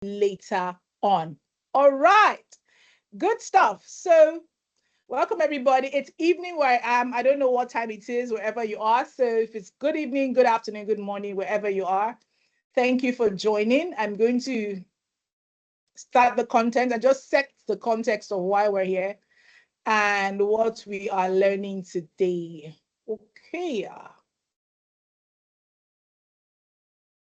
later on. All right, good stuff. So welcome everybody. It's evening where I am. I don't know what time it is wherever you are. So if it's good evening, good afternoon, good morning, wherever you are, thank you for joining. I'm going to start the content and just set the context of why we're here and what we are learning today. Okay.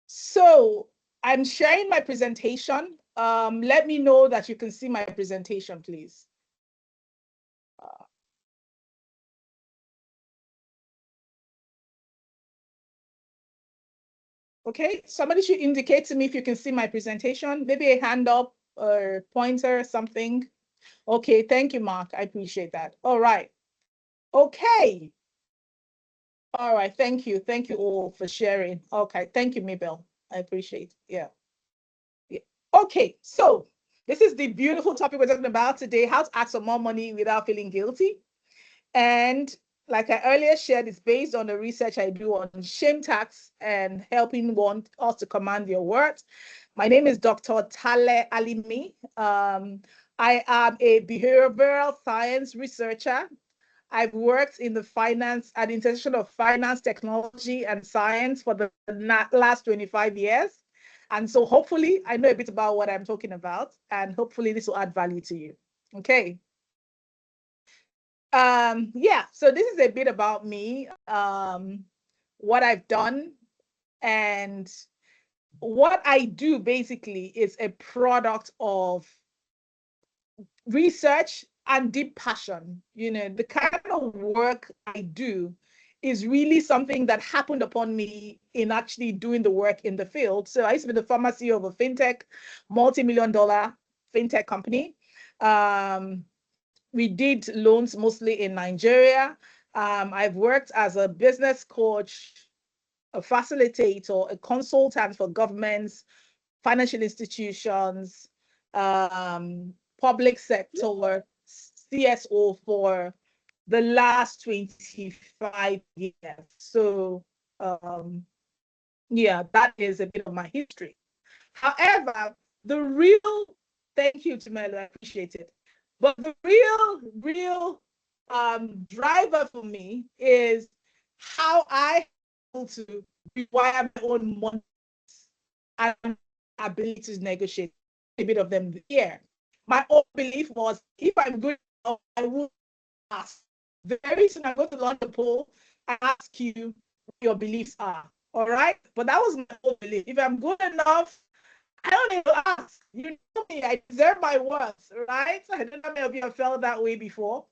So I'm sharing my presentation. Let me know that you can see my presentation, please. Okay, somebody should indicate to me if you can see my presentation, maybe a hand up or pointer or something. Okay, thank you, Mark. I appreciate that. All right. Okay. All right, thank you. Thank you all for sharing. Okay, thank you, Mabel. I appreciate it. Yeah. Okay, so this is the beautiful topic we're talking about today, how to ask for more money without feeling guilty. And like I earlier shared, it's based on the research I do on shame tax and helping want us to command your worth. My name is Dr. Tale Alimi. I am a behavioral science researcher. I've worked in the finance at the intersection of finance, technology, and science for the last 25 years. And so hopefully I know a bit about what I'm talking about, and hopefully this will add value to you. Okay. Yeah, so this is a bit about me, what I've done, and what I do basically is a product of research and deep passion. The kind of work I do is really something that happened upon me in actually doing the work in the field. So I used to be the former CEO of a fintech, multi-million-dollar fintech company. We did loans mostly in Nigeria. I've worked as a business coach, a facilitator, a consultant for governments, financial institutions, public sector, CSO for the last 25 years. So, yeah, that is a bit of my history. However, the real, thank you, Tumelo, I appreciate it. But the real driver for me is how I able to rewire my own money and ability to negotiate. A bit of them here. My own belief was if I'm good enough, I will ask. Very soon I'm going to launch a poll and ask you what your beliefs are. All right. But that was my own belief. If I'm good enough, I don't need to ask. You know me, I deserve my worth, right? I don't know how many of you have felt that way before.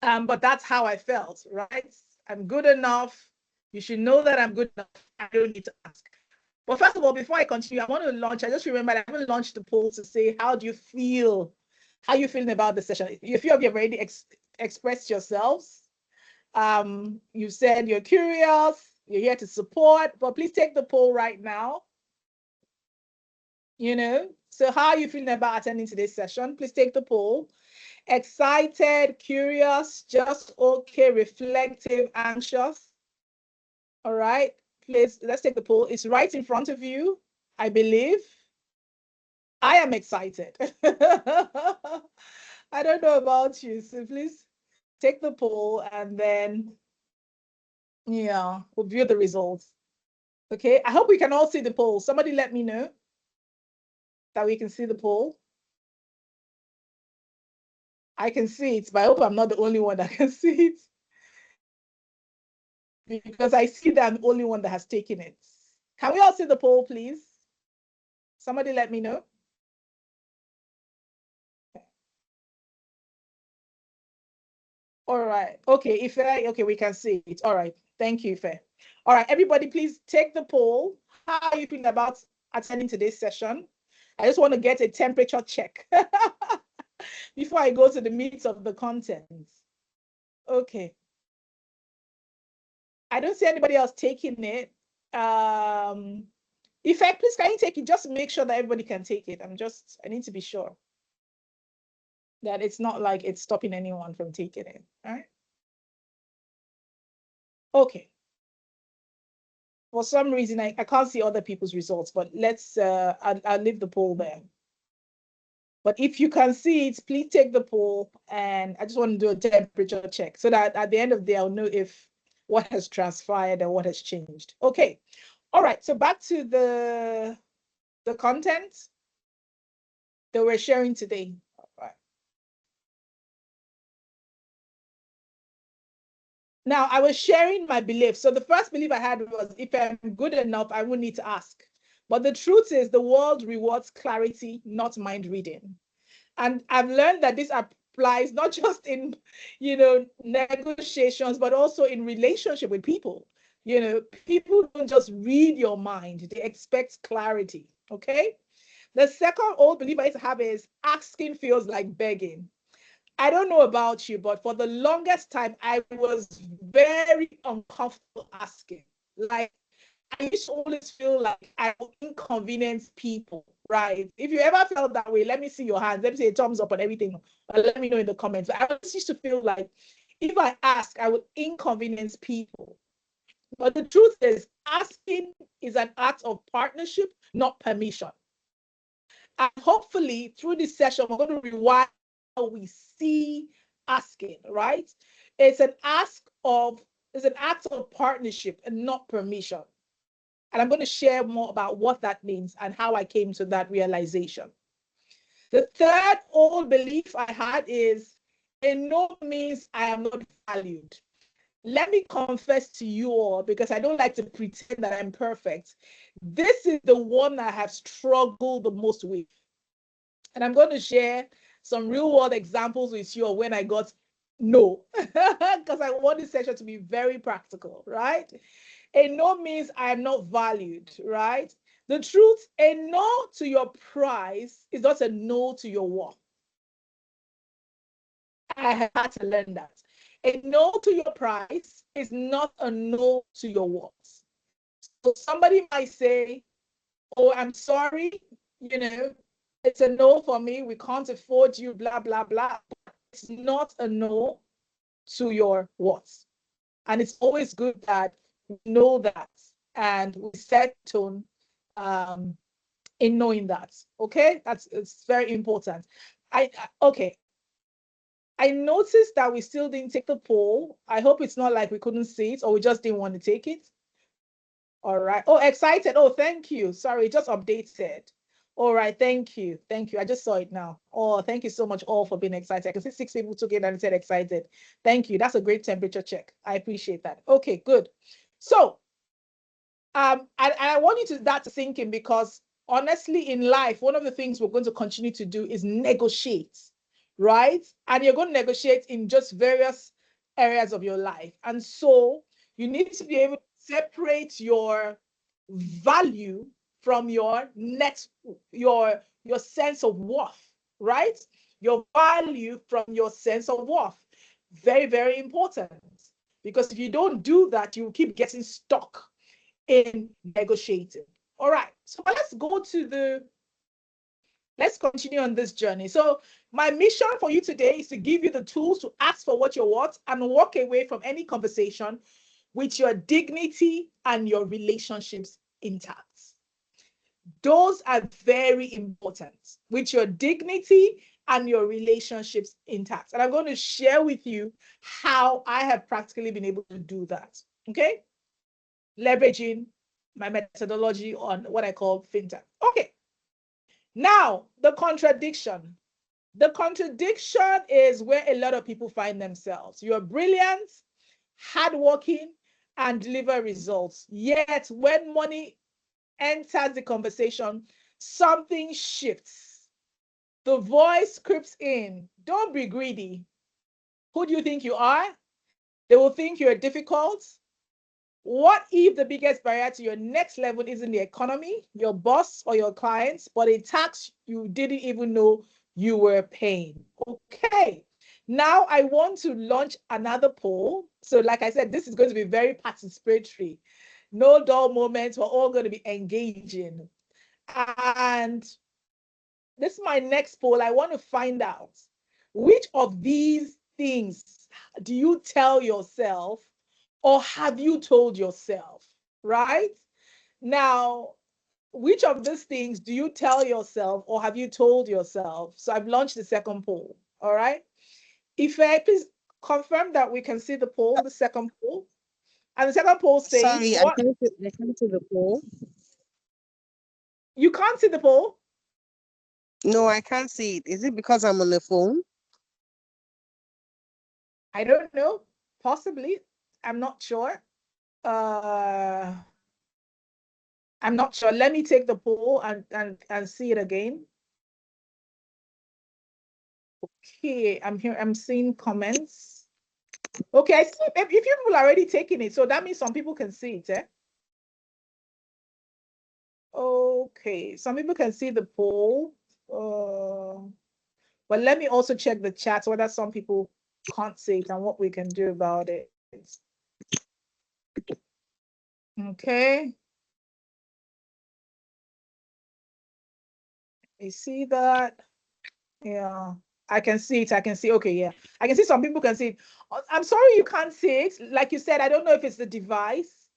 But that's how I felt, right? I'm good enough. You should know that I'm good enough. I don't need to ask. But first of all, before I continue, I want to launch. I just remembered I haven't launched the poll to say, how do you feel? How are you feeling about the session? If you have already expressed yourselves, you said you're curious, you're here to support, but please take the poll right now. So how are you feeling about attending today's session? Please take the poll. Excited, curious, just okay, reflective, anxious. All right, please, let's take the poll. It's right in front of you, I believe. I am excited. I don't know about you, so please take the poll and then, yeah, we'll view the results. Okay, I hope we can all see the poll. Somebody let me know that we can see the poll. I can see it, but I hope I'm not the only one that can see it. Because I see that I'm the only one that has taken it. Can we all see the poll, please? Somebody let me know. All right. Okay, Ife, okay, we can see it. All right. Thank you, Ife. All right, everybody, please take the poll. How are you feeling about attending today's session? I just want to get a temperature check before I go to the meat of the content. Okay. I don't see anybody else taking it. Ife, please, can you take it? Just make sure that everybody can take it. I need to be sure that it's not like it's stopping anyone from taking it, all right? Okay. For some reason, I can't see other people's results, but let's, I'll leave the poll there. But if you can see it, please take the poll, and I just want to do a temperature check so that at the end of the day, I'll know if what has transpired and what has changed. Okay. All right. So back to the content that we're sharing today. All right. Now, I was sharing my belief. So the first belief I had was, if I'm good enough, I won't need to ask. But the truth is, the world rewards clarity, not mind reading. And I've learned that this applies not just in, negotiations, but also in relationship with people. People don't just read your mind, they expect clarity. Okay. The second old belief I used to have is, asking feels like begging. I don't know about you, but for the longest time, I was very uncomfortable asking. Like, I used to always feel like I would inconvenience people, right? If you ever felt that way, let me see your hands. Let me see a thumbs up on everything. Or let me know in the comments. I always used to feel like if I ask, I would inconvenience people. But the truth is, asking is an act of partnership, not permission. And hopefully, through this session, we're going to rewire how we see asking, right? It's an it's an act of partnership and not permission. And I'm going to share more about what that means and how I came to that realization. The third old belief I had is, in no means I am not valued. Let me confess to you all, because I don't like to pretend that I'm perfect. This is the one I have struggled the most with. And I'm going to share some real world examples with you of when I got no, because I want this session to be very practical, right? A no means I am not valued, right? The truth, a no to your price is not a no to your worth. I have had to learn that. A no to your price is not a no to your worth. So somebody might say, oh, I'm sorry, it's a no for me. We can't afford you, blah, blah, blah. It's not a no to your worth. And it's always good that we know that and we set tone in knowing that. Okay, it's very important. Okay. I noticed that we still didn't take the poll. I hope it's not like we couldn't see it or we just didn't want to take it. All right. Oh, excited. Oh, thank you. Sorry, just updated. All right. Thank you. Thank you. I just saw it now. Oh, thank you so much all for being excited. I can see 6 people took it and said excited. Thank you. That's a great temperature check. I appreciate that. Okay, good. So, I want you that to sink in, because honestly, in life, one of the things we're going to continue to do is negotiate, right? And you're going to negotiate in just various areas of your life. And so you need to be able to separate your value from your sense of worth, right? Your value from your sense of worth. Very, very important. Because if you don't do that, you keep getting stuck in negotiating. All right, so let's continue on this journey. So my mission for you today is to give you the tools to ask for what you want and walk away from any conversation with your dignity and your relationships intact. Those are very important, with your dignity and your relationships intact. And I'm going to share with you how I have practically been able to do that. Okay, leveraging my methodology on what I call fintech. Okay. Now, the contradiction. The contradiction is where a lot of people find themselves. You're brilliant, hardworking, and deliver results. Yet, when money enters the conversation, something shifts. The voice creeps in. Don't be greedy. Who do you think you are? They will think you're difficult. What if the biggest barrier to your next level isn't the economy, your boss, or your clients, but a tax you didn't even know you were paying? Okay. Now I want to launch another poll. So like I said, this is going to be very participatory. No dull moments. We're all going to be engaging. And this is my next poll. I want to find out, which of these things do you tell yourself, or have you told yourself? right? Now, which of these things do you tell yourself or have you told yourself? So I've launched the second poll. All right. If I please confirm that we can see the poll, the second poll. And the second poll says, Sorry, what? I can't see the poll. You can't see the poll? No, I can't see it. Is it because I'm on the phone? I don't know. Possibly. I'm not sure. Uh, I'm not sure. Let me take the poll and see it again. Okay, I'm here. I'm seeing comments. Okay, I see if people are already taking it, so that means some people can see it, eh? Okay, some people can see the poll. But let me also check the chat whether some people can't see it and what we can do about it. Okay. You see that? Yeah. I can see it. I can see. Okay, yeah. I can see some people can see it. I'm sorry you can't see it. Like you said, I don't know if it's the device.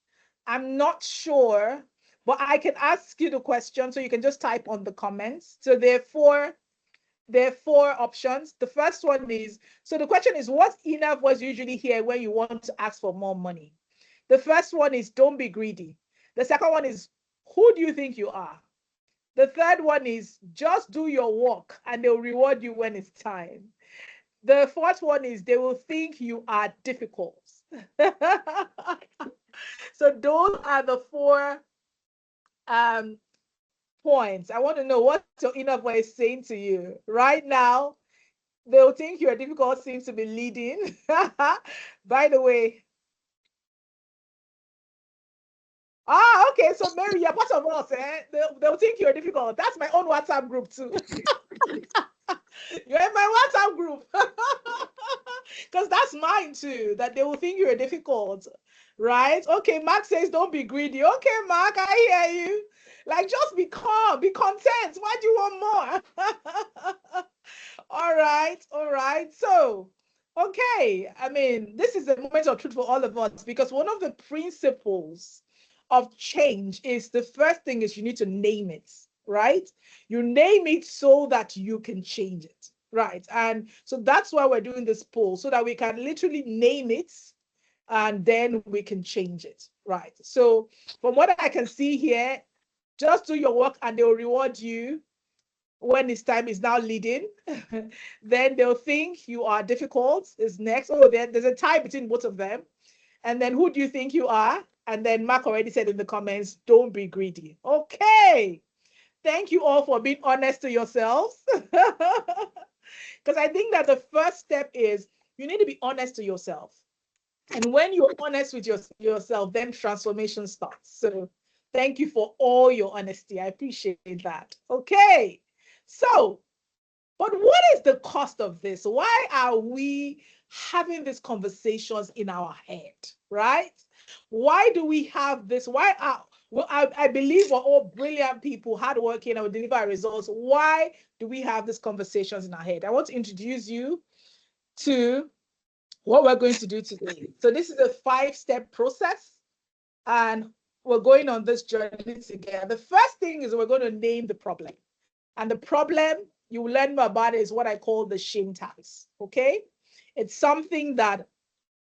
I'm not sure, but I can ask you the question so you can just type on the comments. So there are four options. The first one is, so the question is, what inner voice usually hear when you want to ask for more money? The first one is, don't be greedy. The second one is, who do you think you are? The third one is, just do your work and they'll reward you when it's time. The fourth one is, they will think you are difficult. So those are the four um, points. I want to know what your inner voice is saying to you right now. They'll think you're difficult seems to be leading. By the way. Ah, okay. So Mary, you're part of us, eh? They'll think you're difficult. That's my own WhatsApp group too. You're in my WhatsApp group. Because that's mine too, that they will think you're difficult. Right? Okay, Mark says don't be greedy. Okay, Mark, I hear you. Like just be calm, be content. Why do you want more? All right, all right. So, okay. I mean, this is a moment of truth for all of us because one of the principles of change is the first thing is you need to name it, right? You name it so that you can change it, right? And so that's why we're doing this poll so that we can literally name it and then we can change it, right? So, from what I can see here, just do your work and they'll reward you when it's time is now leading. Then they'll think you are difficult is next. Oh, there's a tie between both of them. And then who do you think you are? And then Mark already said in the comments, don't be greedy. Okay. Thank you all for being honest to yourselves. Because I think that the first step is you need to be honest to yourself. And when you're honest with yourself, then transformation starts. So thank you for all your honesty. I appreciate that. Okay. So, but what is the cost of this? Why are we having these conversations in our head, right? Why do we have this? Why are well, I believe we're all brilliant people, hardworking, and will deliver results. Why do we have these conversations in our head? I want to introduce you to what we're going to do today. So this is a 5-step process, and we're going on this journey together. The first thing is we're going to name the problem. And the problem you will learn more about is what I call the shame tax. Okay. It's something that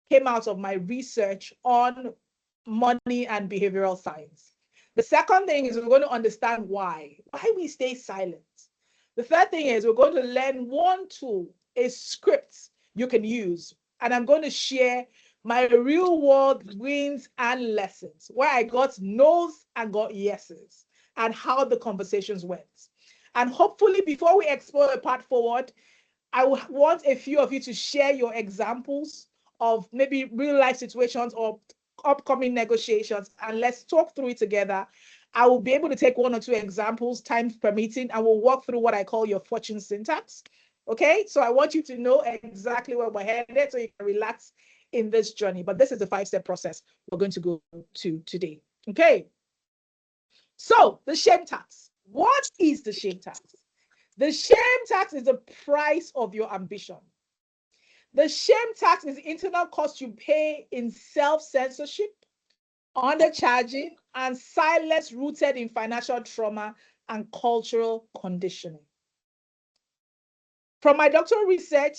came out of my research on money and behavioral science. The second thing is we're going to understand why we stay silent. The third thing is we're going to learn one tool, a script you can use. And I'm going to share my real world wins and lessons, where I got no's and got yeses, and how the conversations went. And hopefully, before we explore a path forward, I want a few of you to share your examples of maybe real life situations or upcoming negotiations, and let's talk through it together. I will be able to take 1 or 2 examples, time permitting, and we'll walk through what I call your fortune syntax. Okay, so I want you to know exactly where we're headed so you can relax in this journey. But this is the 5-step process we're going to go to today. Okay, so the shame tax. What is the shame tax? The shame tax is the price of your ambition. The shame tax is the internal cost you pay in self-censorship, undercharging, and silence rooted in financial trauma and cultural conditioning. From my doctoral research,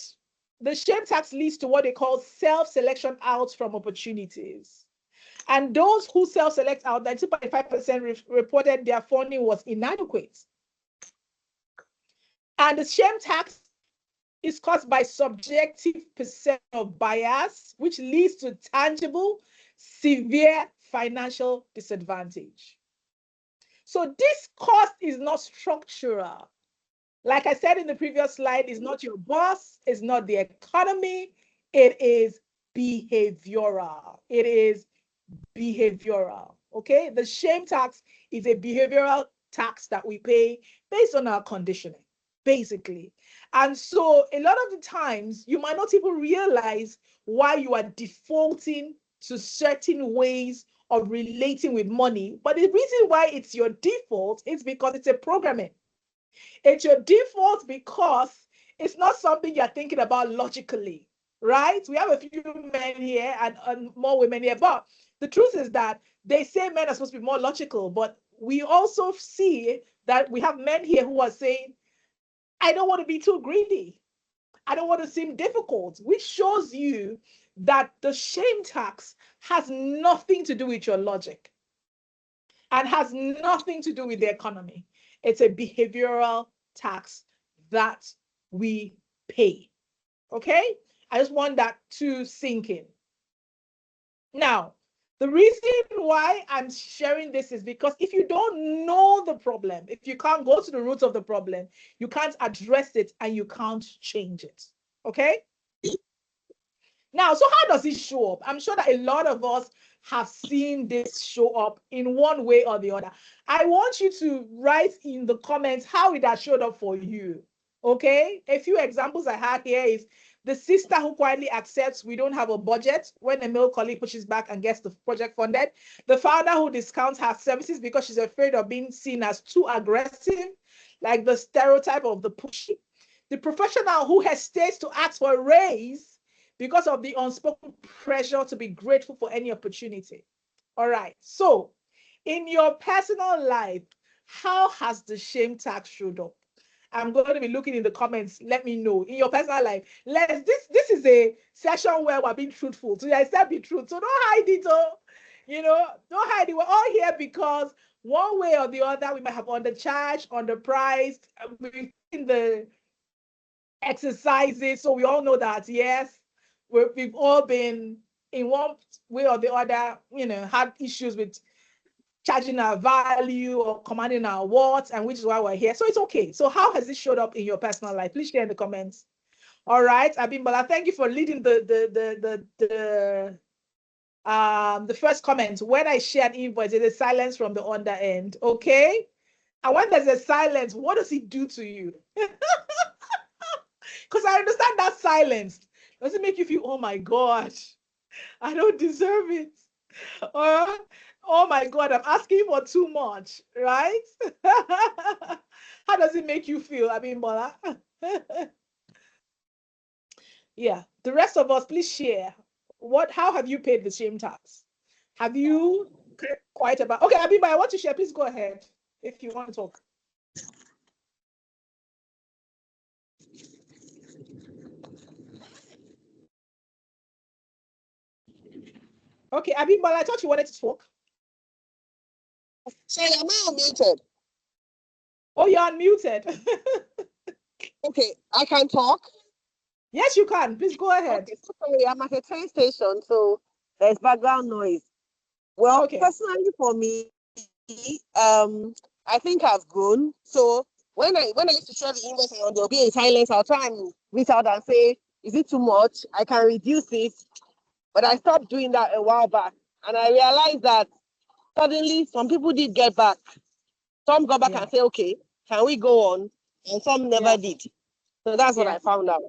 the shame tax leads to what they call self-selection out from opportunities. And those who self-select out, 92.5% reported their funding was inadequate. And the shame tax is caused by subjective perception of bias, which leads to tangible, severe financial disadvantage. So this cost is not structural. Like I said in the previous slide, it's not your boss, it's not the economy, it is behavioral. It is behavioral, okay? The shame tax is a behavioral tax that we pay based on our conditioning, basically. And so a lot of the times, you might not even realize why you are defaulting to certain ways of relating with money. But the reason why it's your default is because it's a programming. It's your default because it's not something you're thinking about logically, right? We have a few men here and more women here, but the truth is that they say men are supposed to be more logical, but we also see that we have men here who are saying, I don't want to be too greedy. I don't want to seem difficult, which shows you that the shame tax has nothing to do with your logic and has nothing to do with the economy. It's a behavioral tax that we pay. Okay? I just want that to sink in. Now, the reason why I'm sharing this is because if you don't know the problem, if you can't go to the root of the problem, you can't address it and you can't change it. Okay? Now, so how does it show up? I'm sure that a lot of us have seen this show up in one way or the other. I want you to write in the comments how it has showed up for you. Okay? A few examples I had here is the sister who quietly accepts we don't have a budget when a male colleague pushes back and gets the project funded. The founder who discounts her services because she's afraid of being seen as too aggressive, like the stereotype of the pushy. The professional who hesitates to ask for a raise because of the unspoken pressure to be grateful for any opportunity. All right. So in your personal life, how has the shame tax showed up? I'm going to be looking in the comments. Let me know in your personal life. This is a session where we're being truthful. So I said be truth. So don't hide it. Oh, don't hide it. We're all here because one way or the other, we might have undercharged, underpriced. We've seen the exercises. So we all know that, yes, we've all been in one way or the other, had issues with charging our value or commanding our worth, and which is why we're here. So it's okay. So how has it showed up in your personal life? Please share in the comments. All right, Abimbola, thank you for leading the first comment. When I shared invoice, there's a silence from the under end. Okay. And when there's a silence, what does it do to you? Because I understand that silence. Does it make you feel, oh my God, I don't deserve it? Or, oh my God, I'm asking for too much, right? How does it make you feel, Abimbola? Yeah, the rest of us, please share. How have you paid the shame tax? Have you quite about? Okay, Abimbola, I want to share. Please go ahead if you want to talk. Okay, Abimbola, I thought you wanted to talk. Sorry, am I unmuted? Oh, you're unmuted. Okay, I can talk. Yes, you can. Please go ahead. Okay, so sorry, I'm at a train station, so there's background noise. Well, Okay. personally for me, I think I've grown. So when I used to share the invoice and there'll be a silence, I'll try and reach out and say, is it too much? I can reduce it. But I stopped doing that a while back. And I realized that suddenly some people did get back. Some got back and say, okay, can we go on? And some never did. So that's what I found out.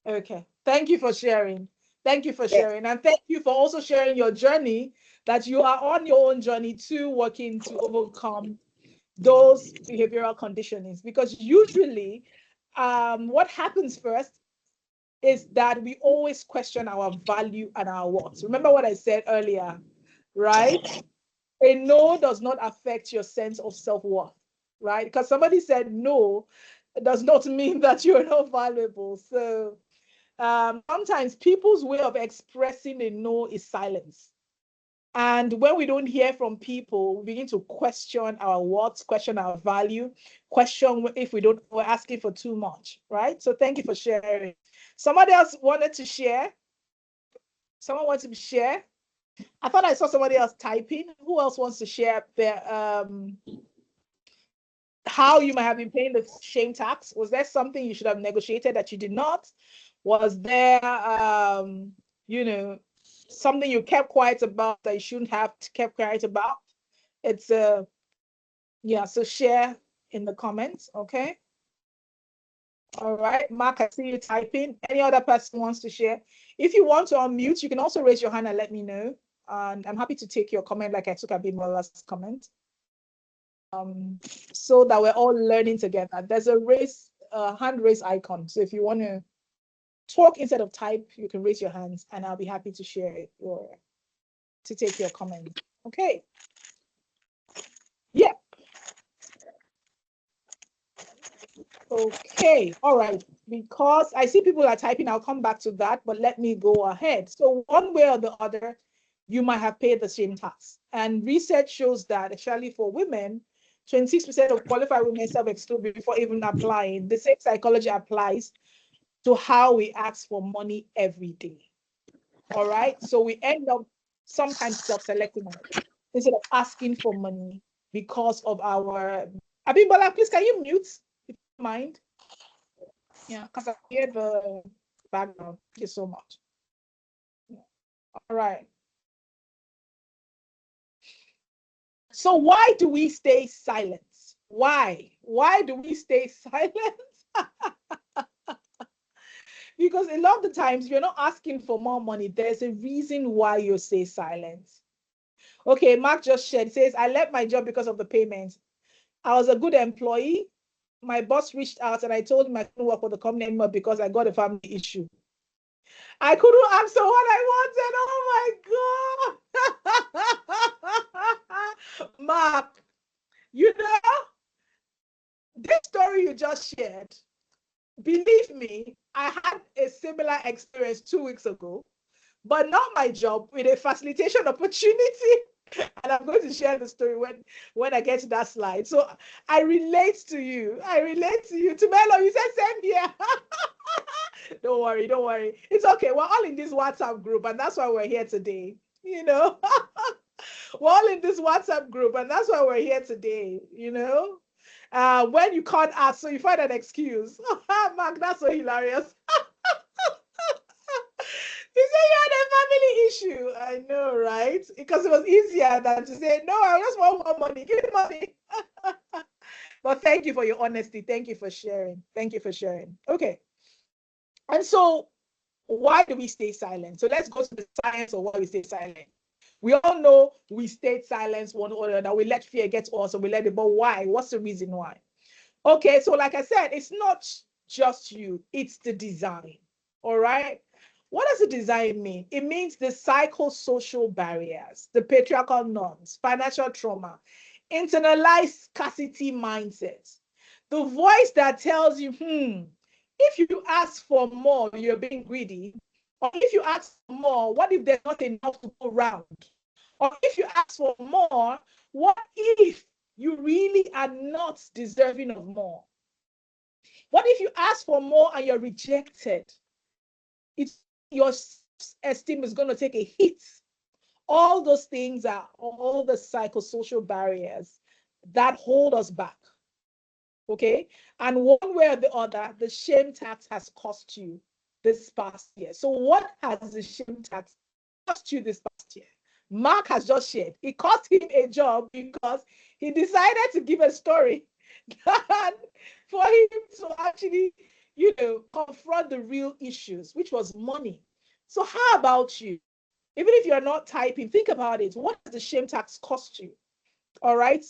Okay. Thank you for sharing. Thank you for sharing. And thank you for also sharing your journey, that you are on your own journey to working to overcome those behavioral conditionings. Because usually what happens first is that we always question our value and our worth. Remember what I said earlier, right? A no does not affect your sense of self-worth, right? Because somebody said no, it does not mean that you're not valuable. So sometimes people's way of expressing a no is silence. And when we don't hear from people, we begin to question our worth, question our value, question if we're asking for too much, right? So thank you for sharing. Somebody else wanted to share. Someone wants to share. I thought I saw somebody else typing. Who else wants to share their how you might have been paying the shame tax? Was there something you should have negotiated that you did not? Was there you know, something you kept quiet about that you shouldn't have kept quiet about? It's yeah, so share in the comments, okay? All right, Mark, I see you typing. Any other person wants to share? If you want to unmute, you can also raise your hand and let me know. And I'm happy to take your comment like I took Abimola's comment. So that we're all learning together. There's a hand raise icon. So if you want to talk instead of type, you can raise your hands and I'll be happy to share it or to take your comment. Okay. Yeah. Okay. All right. Because I see people are typing, I'll come back to that, but let me go ahead. So one way or the other, you might have paid the shame tax. And research shows that, especially for women, 26% of qualified women self-exclude before even applying. The same psychology applies to how we ask for money every day. All right. So we end up sometimes self-selecting instead of asking for money because of our. Abimbola, please, can you mute if you mind? Yeah, because I hear the background. Thank you so much. Yeah. All right. So why do we stay silent? Why? Why do we stay silent? Because a lot of the times you're not asking for more money. There's a reason why you stay silent. Okay, Mark just shared, says, I left my job because of the payments. I was a good employee. My boss reached out and I told him I couldn't work for the company anymore because I got a family issue. I couldn't answer what I wanted. Oh my God. Mark, you know, this story you just shared, believe me, I had a similar experience 2 weeks ago, but not my job, with a facilitation opportunity. And I'm going to share the story when I get to that slide. So I relate to you. I relate to you. Tumelo, you said same here. Don't worry, don't worry. It's okay. We're all in this WhatsApp group, and that's why we're here today. You know, we're all in this WhatsApp group, and that's why we're here today. You know, when you can't ask, so you find an excuse. Mark, that's so hilarious. You say you had a family issue. I know, right? Because it was easier than to say, no, I just want more money. Give me money. But thank you for your honesty. Thank you for sharing. Thank you for sharing. Okay. And so, why do we stay silent? So let's go to the science of why we stay silent. We all know we stayed silent one or another. We let fear get us, so we let it. But why? What's the reason why? Okay, so like I said, it's not just you, it's the design. All right. What does the design mean? It means the psychosocial barriers, the patriarchal norms, financial trauma, internalized scarcity mindsets, the voice that tells you, if you ask for more, you're being greedy. Or if you ask for more, what if there's not enough to go around? Or if you ask for more, what if you really are not deserving of more? What if you ask for more and you're rejected? It's your esteem is going to take a hit. All those things are all the psychosocial barriers that hold us back. Okay. And one way or the other, the shame tax has cost you this past year. So, what has the shame tax cost you this past year? Mark has just shared. It cost him a job because he decided to give a story and for him to actually, confront the real issues, which was money. So, how about you? Even if you're not typing, think about it. What does the shame tax cost you? All right.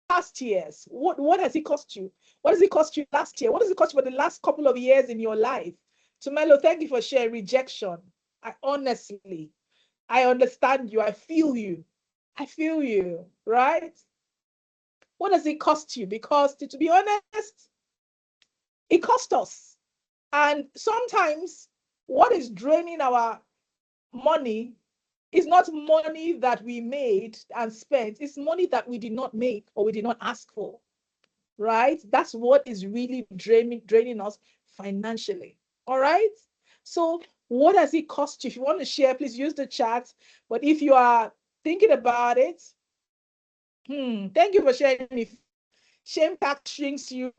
Last year's, what has it cost you? What does it cost you last year? What does it cost you for the last couple of years in your life? Tumelo, thank you for sharing rejection. I honestly, I understand you. I feel you. I feel you, right? What does it cost you? Because to be honest, it costs us. And sometimes what is draining our money is not money that we made and spent. It's money that we did not make or we did not ask for, right? That's what is really draining us financially. All right. So what does it cost you? If you want to share, please use the chat. But if you are thinking about it, thank you for sharing. If shame tax shrinks you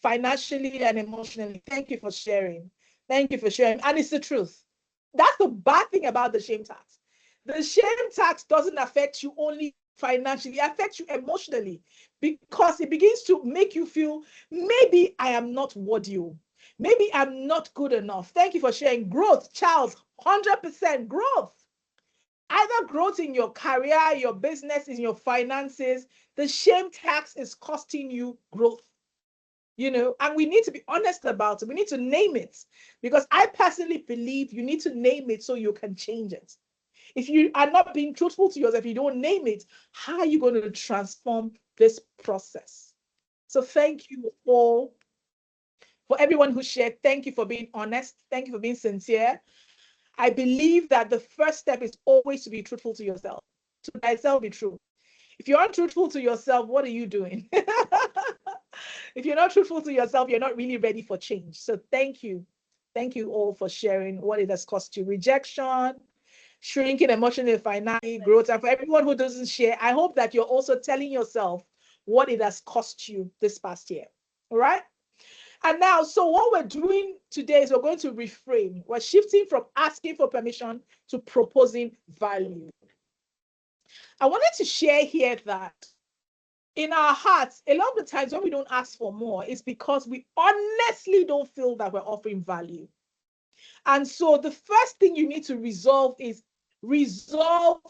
financially and emotionally, thank you for sharing. Thank you for sharing. And it's the truth. That's the bad thing about the shame tax. The shame tax doesn't affect you only financially, it affects you emotionally because it begins to make you feel maybe I am not worthy. Maybe I'm not good enough. Thank you for sharing. Growth, Charles, 100% growth. Either growth in your career, your business, in your finances, the shame tax is costing you growth. And we need to be honest about it. We need to name it because I personally believe you need to name it so you can change it. If you are not being truthful to yourself, if you don't name it, how are you going to transform this process? So thank you all for everyone who shared. Thank you for being honest. Thank you for being sincere. I believe that the first step is always to be truthful to yourself. To thyself be true. If you're untruthful to yourself, what are you doing? If you're not truthful to yourself, you're not really ready for change. So thank you. Thank you all for sharing what it has cost you. Rejection, shrinking emotionally, financially, growth. And for everyone who doesn't share, I hope that you're also telling yourself what it has cost you this past year. All right? And now, so what we're doing today is we're going to reframe. We're shifting from asking for permission to proposing value. I wanted to share here that in our hearts, a lot of the times when we don't ask for more, it's because we honestly don't feel that we're offering value. And so the first thing you need to resolve is resolve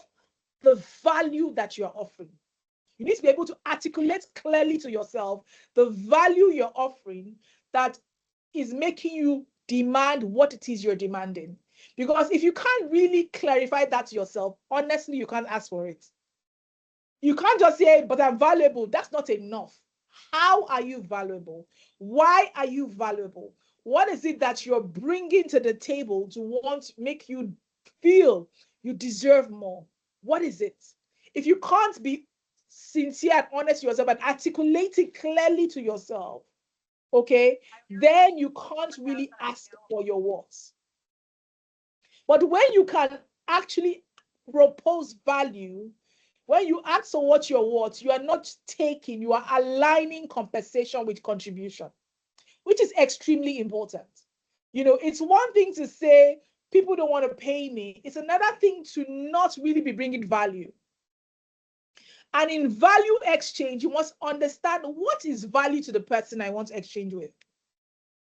the value that you're offering. You need to be able to articulate clearly to yourself the value you're offering that is making you demand what it is you're demanding. Because if you can't really clarify that to yourself, honestly, you can't ask for it. You can't just say, but I'm valuable. That's not enough. How are you valuable? Why are you valuable? What is it that you're bringing to the table to want to make you feel you deserve more? What is it? If you can't be sincere and honest to yourself and articulate it clearly to yourself, okay, then you can't really ask for your words. But when you can actually propose value, when you ask for what you're worth, you are not taking, you are aligning compensation with contribution, which is extremely important. It's one thing to say, people don't want to pay me. It's another thing to not really be bringing value. And in value exchange, you must understand what is value to the person I want to exchange with.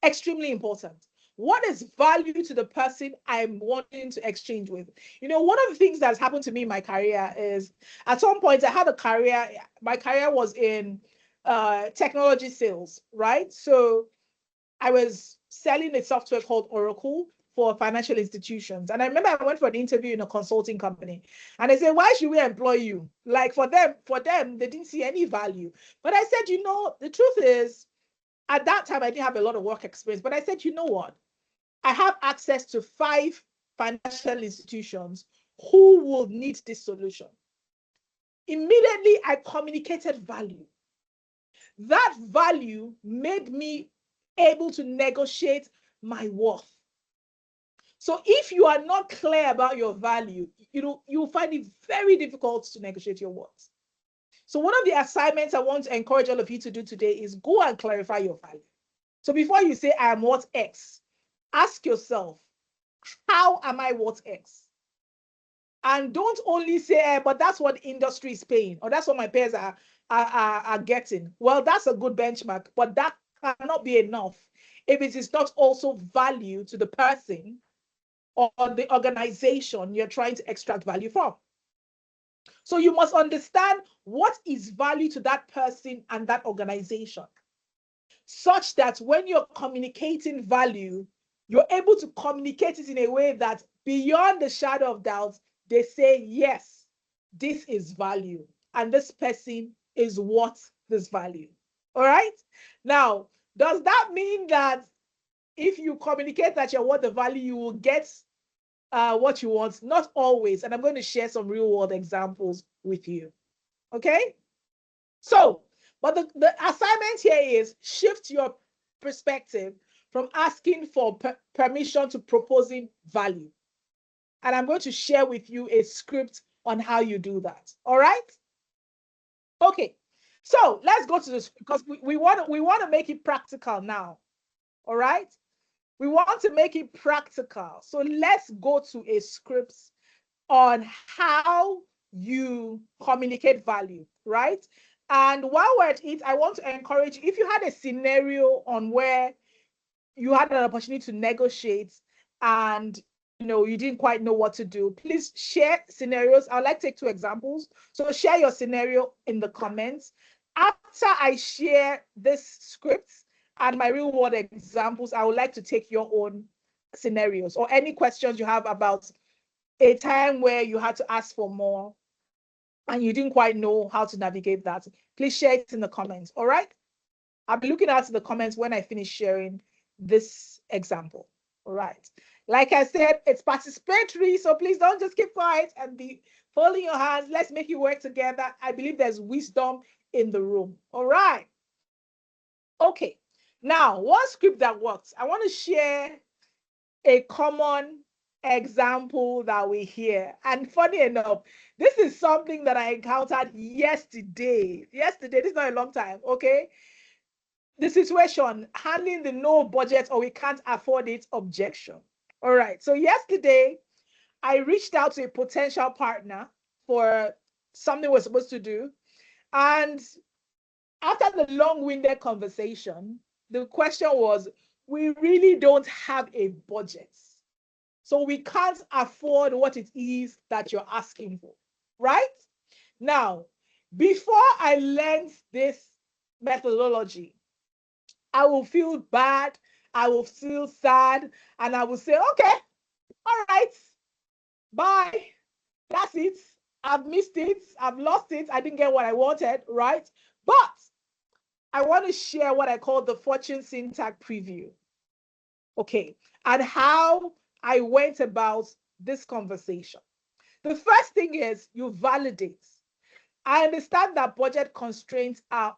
Extremely important. What is value to the person I'm wanting to exchange with? One of the things that's happened to me in my career is at some point I had a career, my career was in technology sales, right? So I was selling a software called Oracle for financial institutions. And I remember I went for an interview in a consulting company and they said, why should we employ you? Like for them, they didn't see any value. But I said, the truth is, at that time, I didn't have a lot of work experience, but I said, you know what? I have access to 5 financial institutions who will need this solution. Immediately, I communicated value. That value made me able to negotiate my worth. So if you are not clear about your value, you'll find it very difficult to negotiate your worth. So one of the assignments I want to encourage all of you to do today is go and clarify your value. So before you say, I am worth X, ask yourself, how am I worth X? And don't only say, but that's what industry is paying, or that's what my peers are getting. Well, that's a good benchmark, but that cannot be enough if it is not also value to the person or the organization you're trying to extract value from. So you must understand what is value to that person and that organization, such that when you're communicating value, you're able to communicate it in a way that beyond the shadow of doubt, they say, yes, this is value, and this person is worth this value. All right. Now, does that mean that if you communicate that you're worth the value, you will get what you want? Not always. And I'm going to share some real world examples with you. Okay. So, but the assignment here is shift your perspective from asking for permission to proposing value. And I'm going to share with you a script on how you do that. All right. Okay. So let's go to this, because we want to make it practical now. All right. We want to make it practical. So let's go to a script on how you communicate value, right? And while we're at it, I want to encourage you, if you had a scenario on where you had an opportunity to negotiate and you didn't quite know what to do, please share scenarios. I'd like to take 2 examples. So share your scenario in the comments. After I share this script and my real world examples, I would like to take your own scenarios or any questions you have about a time where you had to ask for more and you didn't quite know how to navigate that. Please share it in the comments. All right. I'll be looking out the comments when I finish sharing this example. All right. Like I said, it's participatory, so please don't just keep quiet and be folding your hands. Let's make it work together. I believe there's wisdom in the room. All right. Okay. Now, one script that works. I want to share a common example that we hear. And funny enough, this is something that I encountered yesterday. Yesterday, this is not a long time, okay? The situation, handling the no budget or we can't afford it objection. All right. So yesterday, I reached out to a potential partner for something we're supposed to do. And after the long-winded conversation, the question was, we really don't have a budget. So we can't afford what it is that you're asking for, right? Now, before I learned this methodology, I will feel bad, I will feel sad, and I will say, okay, all right, bye. That's it. I've missed it. I've lost it. I didn't get what I wanted, right? But I want to share what I call the fortune syntax preview. Okay, and how I went about this conversation. The first thing is you validate. I understand that budget constraints are,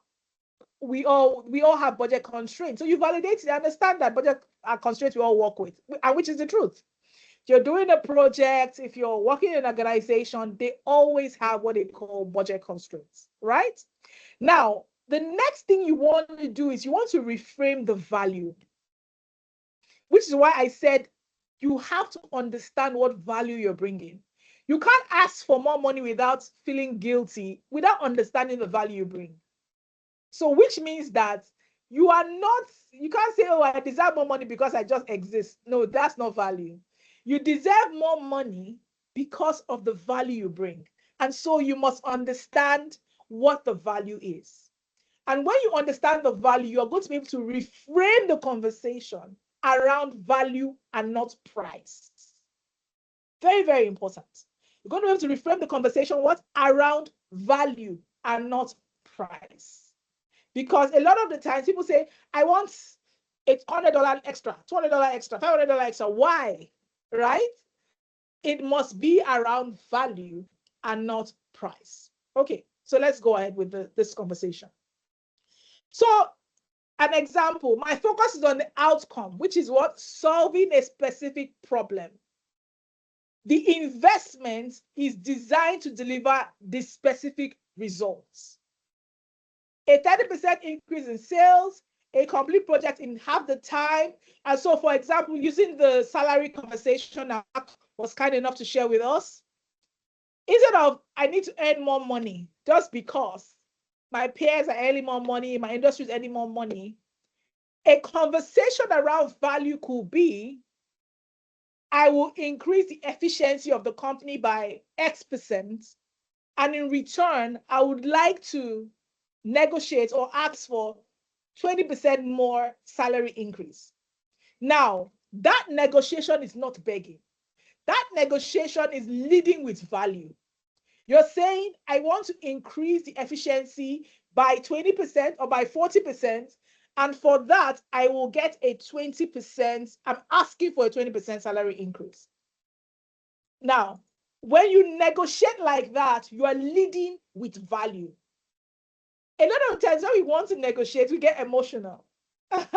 we all have budget constraints. So you validate it, understand that budget constraints we all work with, and which is the truth. If you're doing a project, if you're working in an organization, they always have what they call budget constraints, right? Now, the next thing you want to do is you want to reframe the value, which is why I said you have to understand what value you're bringing. You can't ask for more money without feeling guilty, without understanding the value you bring. So which means that you can't say, oh, I deserve more money because I just exist. No, that's not value. You deserve more money because of the value you bring. And so you must understand what the value is. And when you understand the value, you're going to be able to reframe the conversation around value and not price. Very, very important. You're going to be able to reframe the conversation around value and not price. Because a lot of the times people say, I want $100 extra, $200 extra, $500 extra. Why? Right? It must be around value and not price. Okay, so let's go ahead with this conversation. So an example, my focus is on the outcome, which is what? Solving a specific problem. The investment is designed to deliver the specific results. A 30% increase in sales, a complete project in half the time. And so, for example, using the salary conversation that was kind enough to share with us, instead of I need to earn more money just because my peers are earning more money, my industry is earning more money, a conversation around value could be, I will increase the efficiency of the company by X%, and in return, I would like to negotiate or ask for 20% more salary increase. Now, that negotiation is not begging. that negotiation is leading with value. You're saying, I want to increase the efficiency by 20% or by 40%. And for that, I will get a 20%. I'm asking for a 20% salary increase. Now, when you negotiate like that, you are leading with value. A lot of times when we want to negotiate, we get emotional. And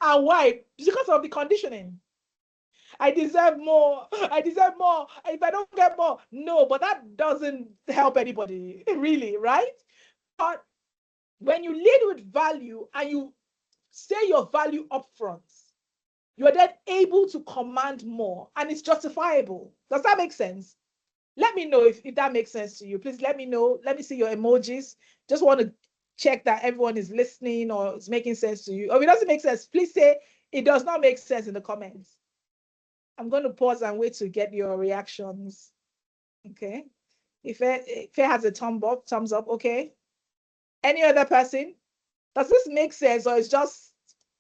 why? Because of the conditioning. I deserve more. I deserve more. If I don't get more, no, but that doesn't help anybody, really, right? But when you lead with value and you say your value up front, you're then able to command more and it's justifiable. Does that make sense? Let me know if that makes sense to you. Please let me know. Let me see your emojis. Just want to check that everyone is listening or it's making sense to you. Or if it doesn't make sense, please say it does not make sense in the comments. I'm going to pause and wait to get your reactions. Okay. If it has a thumbs up, okay. Any other person? Does this make sense or it's just,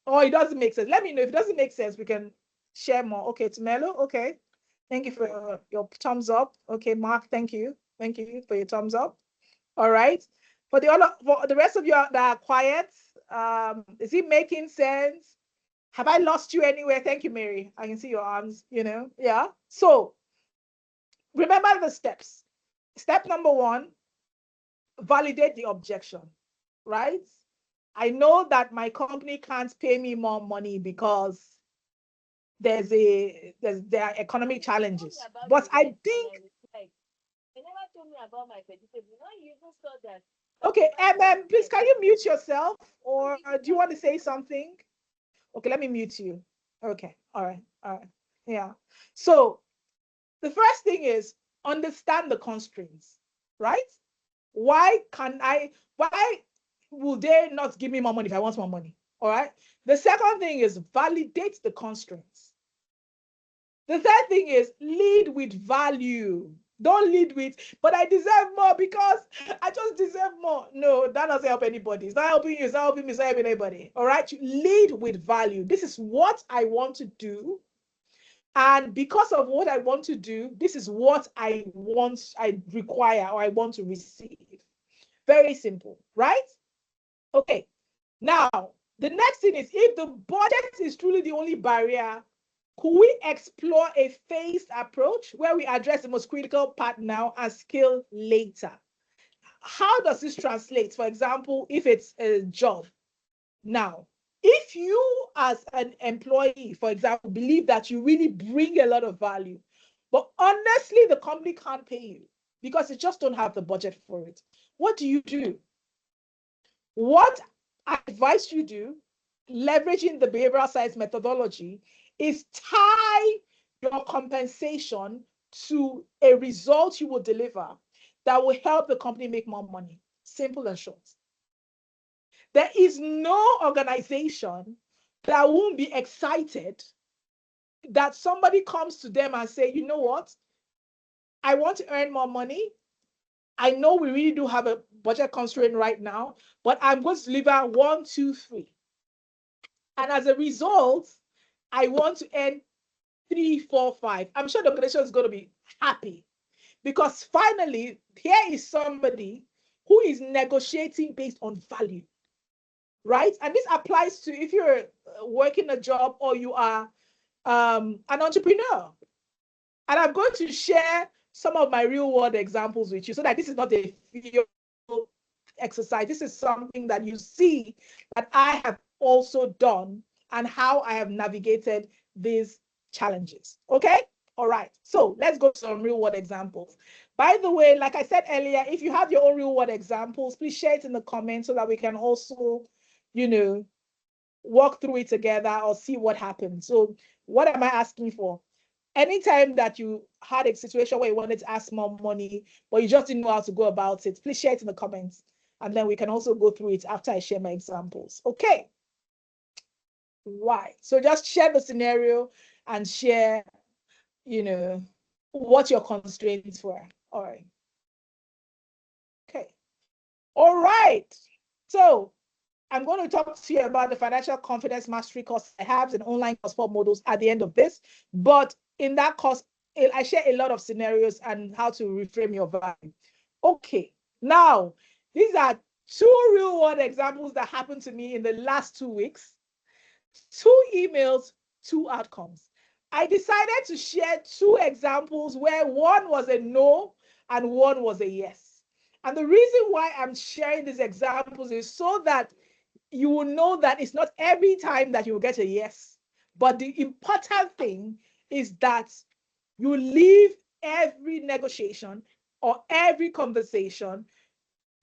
or it doesn't make sense? Let me know. If it doesn't make sense, we can share more. Okay, Tumelo, okay. Thank you for your thumbs up. Okay, Mark, thank you. Thank you for your thumbs up. All right. For the rest of you that are quiet, is it making sense? Have I lost you anywhere? Thank you, Mary. I can see your arms, Yeah. So remember the steps. Step number 1, validate the objection, right? I know that my company can't pay me more money because there are economic challenges. But I think they never told me about my vegetable. Now you even saw that. Okay, please can you mute yourself or do you want to say something? Okay, let me mute you. Okay, all right. Yeah. So the first thing is understand the constraints, right? Why will they not give me more money if I want more money? All right. The second thing is validate the constraints. The third thing is lead with value. Don't lead with, but I deserve more because I just deserve more. No, that doesn't help anybody. It's not helping you. It's not helping me. It's not helping anybody. All right. You lead with value. This is what I want to do. And because of what I want to do, this is what I require, or I want to receive. Very simple, right? Okay. Now, the next thing is if the budget is truly the only barrier, could we explore a phased approach where we address the most critical part now and scale later? How does this translate? For example, if it's a job. Now, if you as an employee, for example, believe that you really bring a lot of value, but honestly, the company can't pay you because they just don't have the budget for it, what do? What I advise you do, leveraging the behavioral science methodology, is tie your compensation to a result you will deliver that will help the company make more money. Simple and short. There is no organization that won't be excited that somebody comes to them and say, you know what? I want to earn more money. I know we really do have a budget constraint right now, but I'm going to deliver 1, 2, 3. And as a result, I want to earn 3, 4, 5. I'm sure the organization is going to be happy because finally, here is somebody who is negotiating based on value, right? And this applies to if you're working a job or you are an entrepreneur. And I'm going to share some of my real world examples with you so that this is not a video exercise. This is something that you see that I have also done and how I have navigated these challenges. Okay? All right. So let's go to some real world examples. By the way, like I said earlier, if you have your own real world examples, please share it in the comments so that we can also, walk through it together or see what happens. So what am I asking for? Anytime that you had a situation where you wanted to ask more money, but you just didn't know how to go about it, please share it in the comments. And then we can also go through it after I share my examples. Okay. Why? So just share the scenario and share, what your constraints were. All right. Okay. All right. So I'm going to talk to you about the financial confidence mastery course I have and online course for modules at the end of this. But in that course, I share a lot of scenarios and how to reframe your value. Okay, now these are 2 real world examples that happened to me in the last 2 weeks. 2 emails, 2 outcomes. I decided to share 2 examples where one was a no and one was a yes. And the reason why I'm sharing these examples is so that you will know that it's not every time that you will get a yes. But the important thing is that you leave every negotiation or every conversation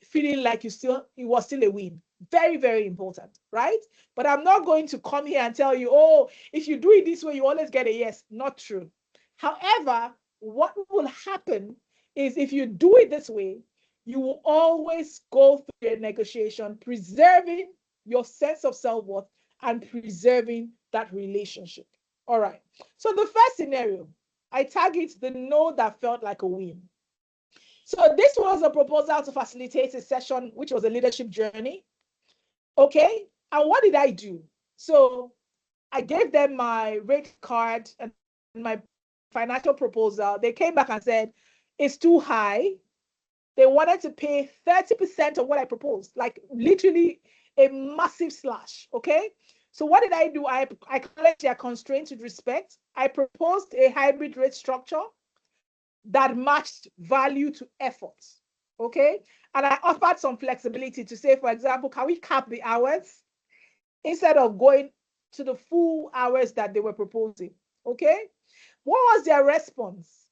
feeling like it was still a win. Very, very important, right? But I'm not going to come here and tell you, oh, if you do it this way, you always get a yes. Not true. However, what will happen is if you do it this way, you will always go through a negotiation, preserving your sense of self-worth and preserving that relationship. All right. So the first scenario, I target the no that felt like a win. So this was a proposal to facilitate a session, which was a leadership journey. Okay. And what did I do? So I gave them my rate card and my financial proposal. They came back and said, it's too high. They wanted to pay 30% of what I proposed, like literally a massive slash. Okay. So what did I do? I acknowledged their constraints with respect. I proposed a hybrid rate structure that matched value to effort. Okay. And I offered some flexibility to say, for example, can we cap the hours instead of going to the full hours that they were proposing? Okay. What was their response?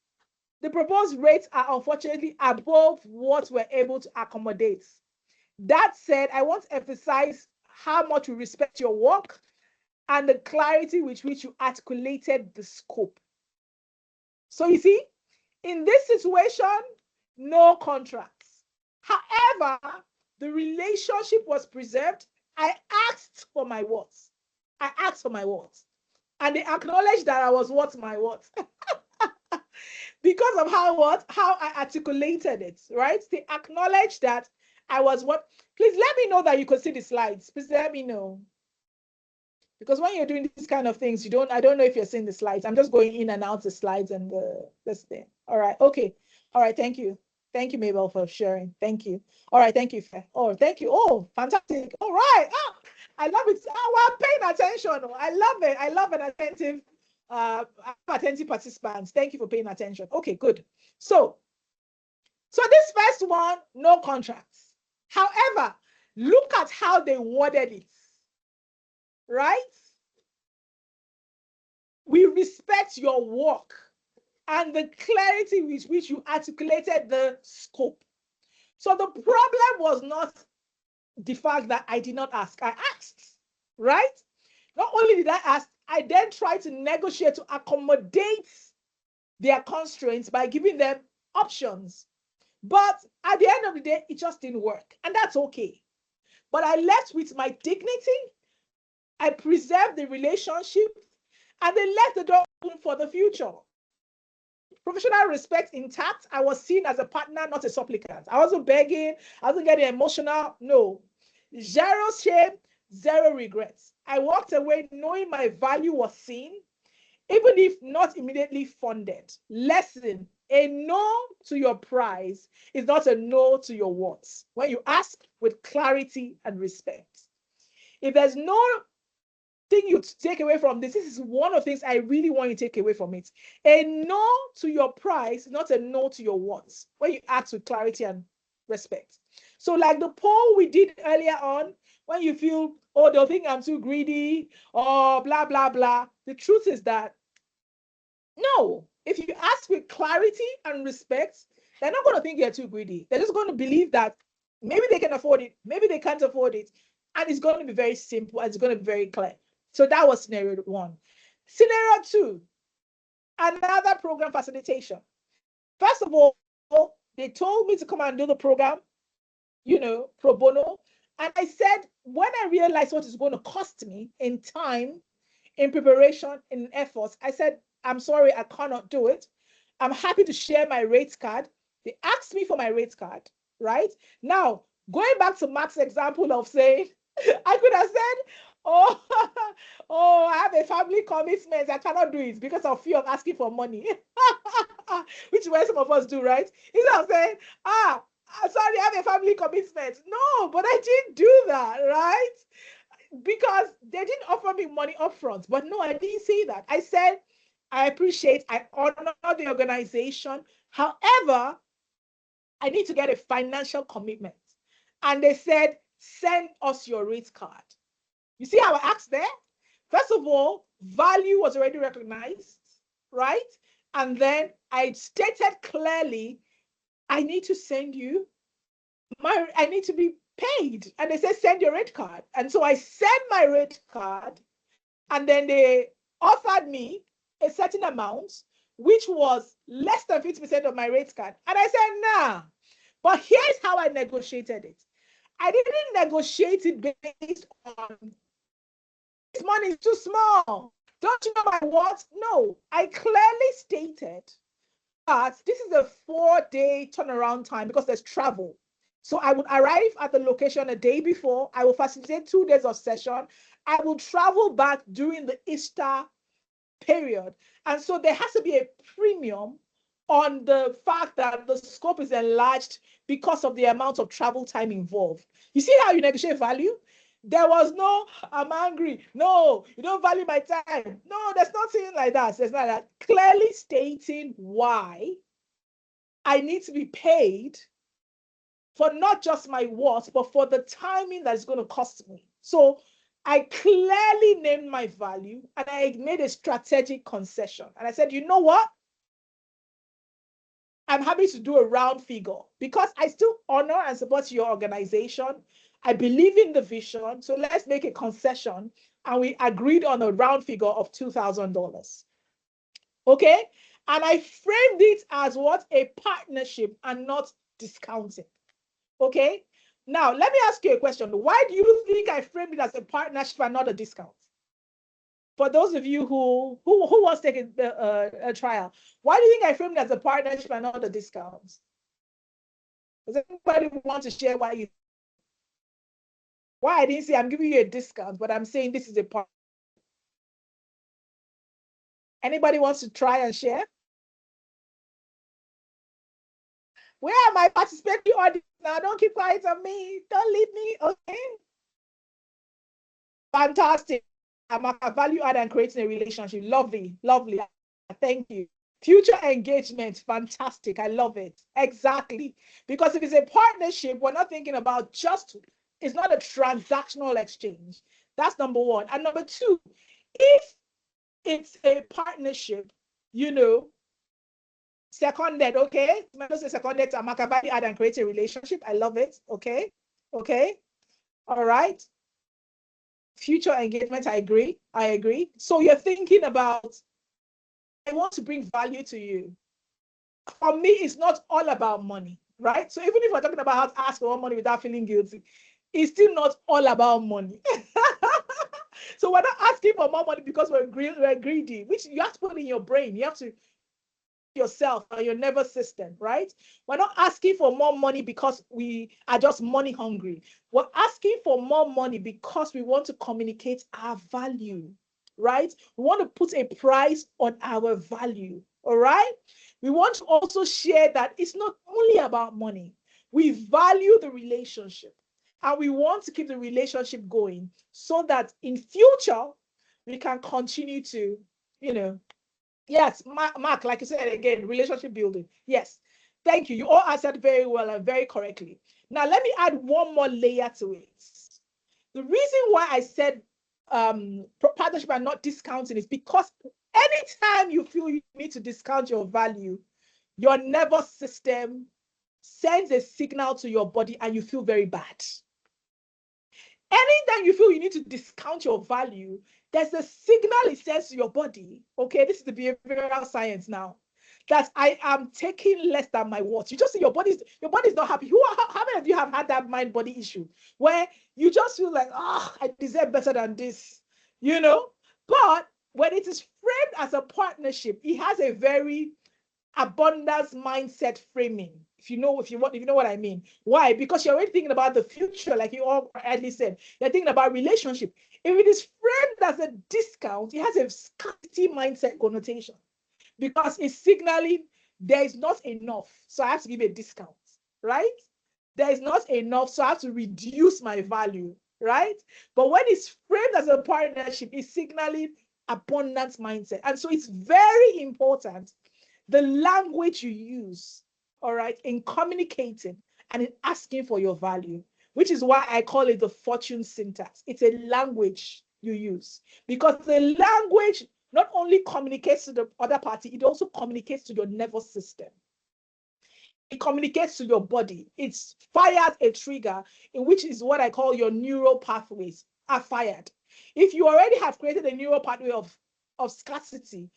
The proposed rates are unfortunately above what we're able to accommodate. That said, I want to emphasize how much we respect your work and the clarity with which you articulated the scope. So you see, in this situation, no contracts. However, the relationship was preserved. I asked for my words. I asked for my words. And they acknowledged that I was worth my words. Because of how I articulated it, right? They acknowledged that I was what. Please let me know that you could see the slides. Please let me know. Because when you're doing these kind of things, I don't know if you're seeing the slides. I'm just going in and out the slides and this thing. All right. Okay. All right. Thank you. Thank you, Mabel, for sharing. Thank you. All right. Thank you, Faye. Oh, thank you. Oh, fantastic. All right. Oh, I love it. Oh, I'm paying attention. I love it. I love an attentive participants. Thank you for paying attention. Okay, good. So this first one, no contracts. However, look at how they worded it, right? We respect your work and the clarity with which you articulated the scope. So the problem was not the fact that I did not ask. I asked, right? Not only did I ask, I then tried to negotiate to accommodate their constraints by giving them options. But at the end of the day, it just didn't work. And that's okay. But I left with my dignity. I preserved the relationship and they left the door open for the future. Professional respect intact. I was seen as a partner, not a supplicant. I wasn't begging. I wasn't getting emotional. No. Zero shame, zero regrets. I walked away knowing my value was seen, even if not immediately funded. Lesson: a no to your price is not a no to your words. When you ask with clarity and respect. If there's no thing you take away from this is one of the things I really want you to take away from it. A no to your price, not a no to your wants. When you ask with clarity and respect. So like the poll we did earlier on, when you feel, oh, they'll think I'm too greedy or blah, blah, blah. The truth is that, no, if you ask with clarity and respect, they're not going to think you're too greedy. They're just going to believe that maybe they can afford it, maybe they can't afford it. And it's going to be very simple and it's going to be very clear. So that was scenario one. Scenario two, another program facilitation. First of all, they told me to come and do the program, pro bono. And I said, when I realized what it's going to cost me in time, in preparation, in efforts, I said, I'm sorry, I cannot do it. I'm happy to share my rates card. They asked me for my rates card, right? Now, going back to Mark's example of saying, I could have said, Oh, oh, I have a family commitment. I cannot do it because of fear of asking for money. Which is what some of us do, right? He's not saying, sorry, I have a family commitment. No, but I didn't do that, right? Because they didn't offer me money upfront. But no, I didn't say that. I said, I appreciate, I honor the organization. However, I need to get a financial commitment. And they said, send us your rate card. You see how I asked there? First of all, value was already recognized, right? And then I stated clearly, I need to send you I need to be paid. And they said, send your rate card. And so I sent my rate card, and then they offered me a certain amount, which was less than 50% of my rate card. And I said, nah. But here's how I negotiated it. I didn't negotiate it based on this money is too small. Don't you know my what? No, I clearly stated that this is a 4-day turnaround time because there's travel. So I would arrive at the location a day before. I will facilitate 2 days of session. I will travel back during the Easter period. And so there has to be a premium on the fact that the scope is enlarged because of the amount of travel time involved. You see how you negotiate value? There was no, I'm angry. No, you don't value my time. No, there's nothing like that. There's not that. Clearly stating why I need to be paid for not just my worth, but for the timing that's going to cost me. So I clearly named my value and I made a strategic concession. And I said, you know what? I'm happy to do a round figure because I still honor and support your organization. I believe in the vision. So let's make a concession. And we agreed on a round figure of $2,000. Okay. And I framed it as what? A partnership and not discounting. Okay. Now, let me ask you a question. Why do you think I framed it as a partnership and not a discount? For those of you who wants to take a trial, why do you think I framed it as a partnership and not a discount? Does anybody want to share why I didn't say I'm giving you a discount, but I'm saying this is a part? Anybody wants to try and share? Where are my participating audience now? Don't keep quiet on me. Don't leave me, okay? Fantastic. I'm a value add and creating a relationship. Lovely, lovely. Thank you. Future engagement, fantastic. I love it. Exactly. Because if it's a partnership, we're not thinking about just, it's not a transactional exchange. That's number one. And number two, if it's a partnership, you know, seconded, okay? Seconded to Amaka value add and create a relationship. I love it. Okay. Okay. All right. Future engagement, I agree. I agree. So you're thinking about, I want to bring value to you. For me, it's not all about money, right? So even if we're talking about how to ask for more money without feeling guilty, it's still not all about money. So we're not asking for more money because we're greedy, which you have to put in your brain. You have to yourself and your nervous system, right? We're not asking for more money because we are just money hungry. We're asking for more money because we want to communicate our value, right? We want to put a price on our value, all right? We want to also share that it's not only about money. We value the relationship and we want to keep the relationship going so that in future we can continue to, you know, yes, Mark, like you said again, relationship building. Yes, thank you. You all answered very well and very correctly. Now, let me add one more layer to it. The reason why I said partnership and not discounting is because anytime you feel you need to discount your value, your nervous system sends a signal to your body and you feel very bad. Anytime you feel you need to discount your value, there's a signal it sends to your body. Okay, this is the behavioral science now. That I am taking less than my worth. You just see your body's not happy. How many of you have had that mind-body issue where you just feel like, I deserve better than this, you know? But when it is framed as a partnership, it has a very abundance mindset framing. If you know what I mean. Why? Because you're already thinking about the future, like you all rightly said. You're thinking about relationship. If it is framed as a discount, it has a scarcity mindset connotation because it's signaling there is not enough, so I have to give a discount, right? There is not enough, so I have to reduce my value, right? But when it's framed as a partnership, it's signaling abundance mindset. And so it's very important the language you use, all right, in communicating and in asking for your value, which is why I call it the fortune syntax. It's a language you use because the language not only communicates to the other party, it also communicates to your nervous system. It communicates to your body. It fires a trigger, in which is what I call your neural pathways are fired. If you already have created a neural pathway of scarcity,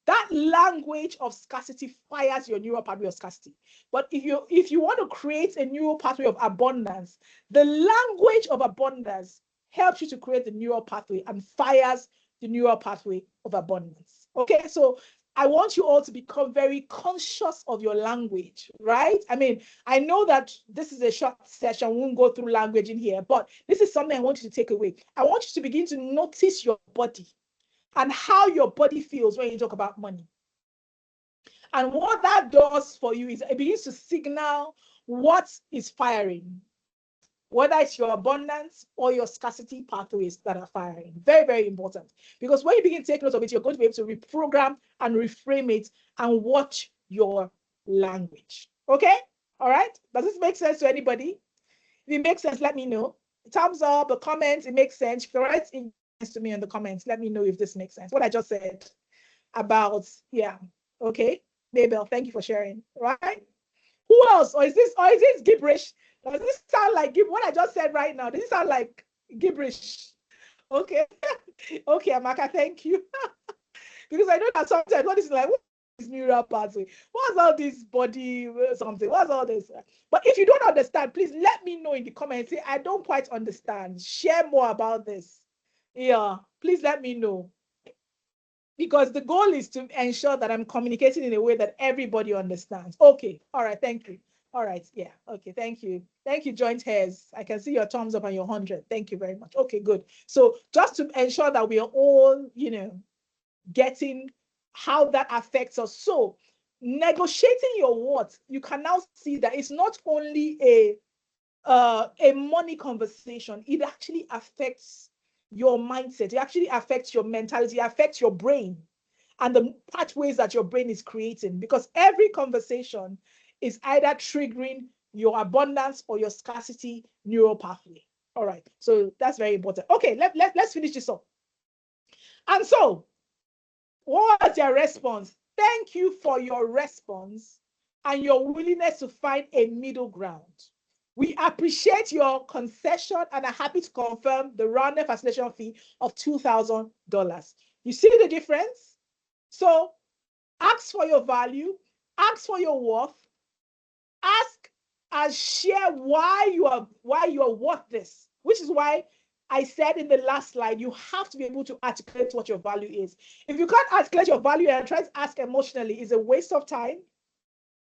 that language of scarcity fires your neural pathway of scarcity. But if you want to create a neural pathway of abundance, the language of abundance helps you to create the neural pathway and fires the neural pathway of abundance. Okay, so I want you all to become very conscious of your language, right? I mean, I know that this is a short session, we won't go through language in here, but this is something I want you to take away. I want you to begin to notice your body and how your body feels when you talk about money. And what that does for you is it begins to signal what is firing, whether it's your abundance or your scarcity pathways that are firing. Very, very important. Because when you begin to take note of it, you're going to be able to reprogram and reframe it and watch your language. Okay? All right? Does this make sense to anybody? If it makes sense, let me know. Thumbs up, a comment, it makes sense. If you write in to me in the comments, let me know if this makes sense. What I just said about, yeah. Okay? Mabel, thank you for sharing. Right? Who else? Or is this gibberish? Does this sound like what I just said right now? Does it sound like gibberish? Okay. Okay, Amaka, thank you. Because I know that sometimes what is like, what is neural pathway? What's all this body something? What's all this? But if you don't understand, please let me know in the comments. Say, I don't quite understand. Share more about this. Yeah, please let me know. Because the goal is to ensure that I'm communicating in a way that everybody understands. Okay, all right, thank you. All right, yeah, okay, thank you. Thank you, Joint Hairs. I can see your thumbs up and your 100. Thank you very much. Okay, good. So just to ensure that we are all, getting how that affects us. So negotiating your worth, you can now see that it's not only a money conversation, it actually affects your mindset. It actually affects your mentality, it affects your brain and the pathways that your brain is creating, because every conversation is either triggering your abundance or your scarcity neural pathway. All right, so that's very important. Okay, let's finish this up. And so, what was your response? Thank you for your response and your willingness to find a middle ground. We appreciate your concession and are happy to confirm the rounded facilitation fee of $2,000. You see the difference? So ask for your value, ask for your worth, ask and share why you are worth this, which is why I said in the last slide, you have to be able to articulate what your value is. If you can't articulate your value and try to ask emotionally, it's a waste of time.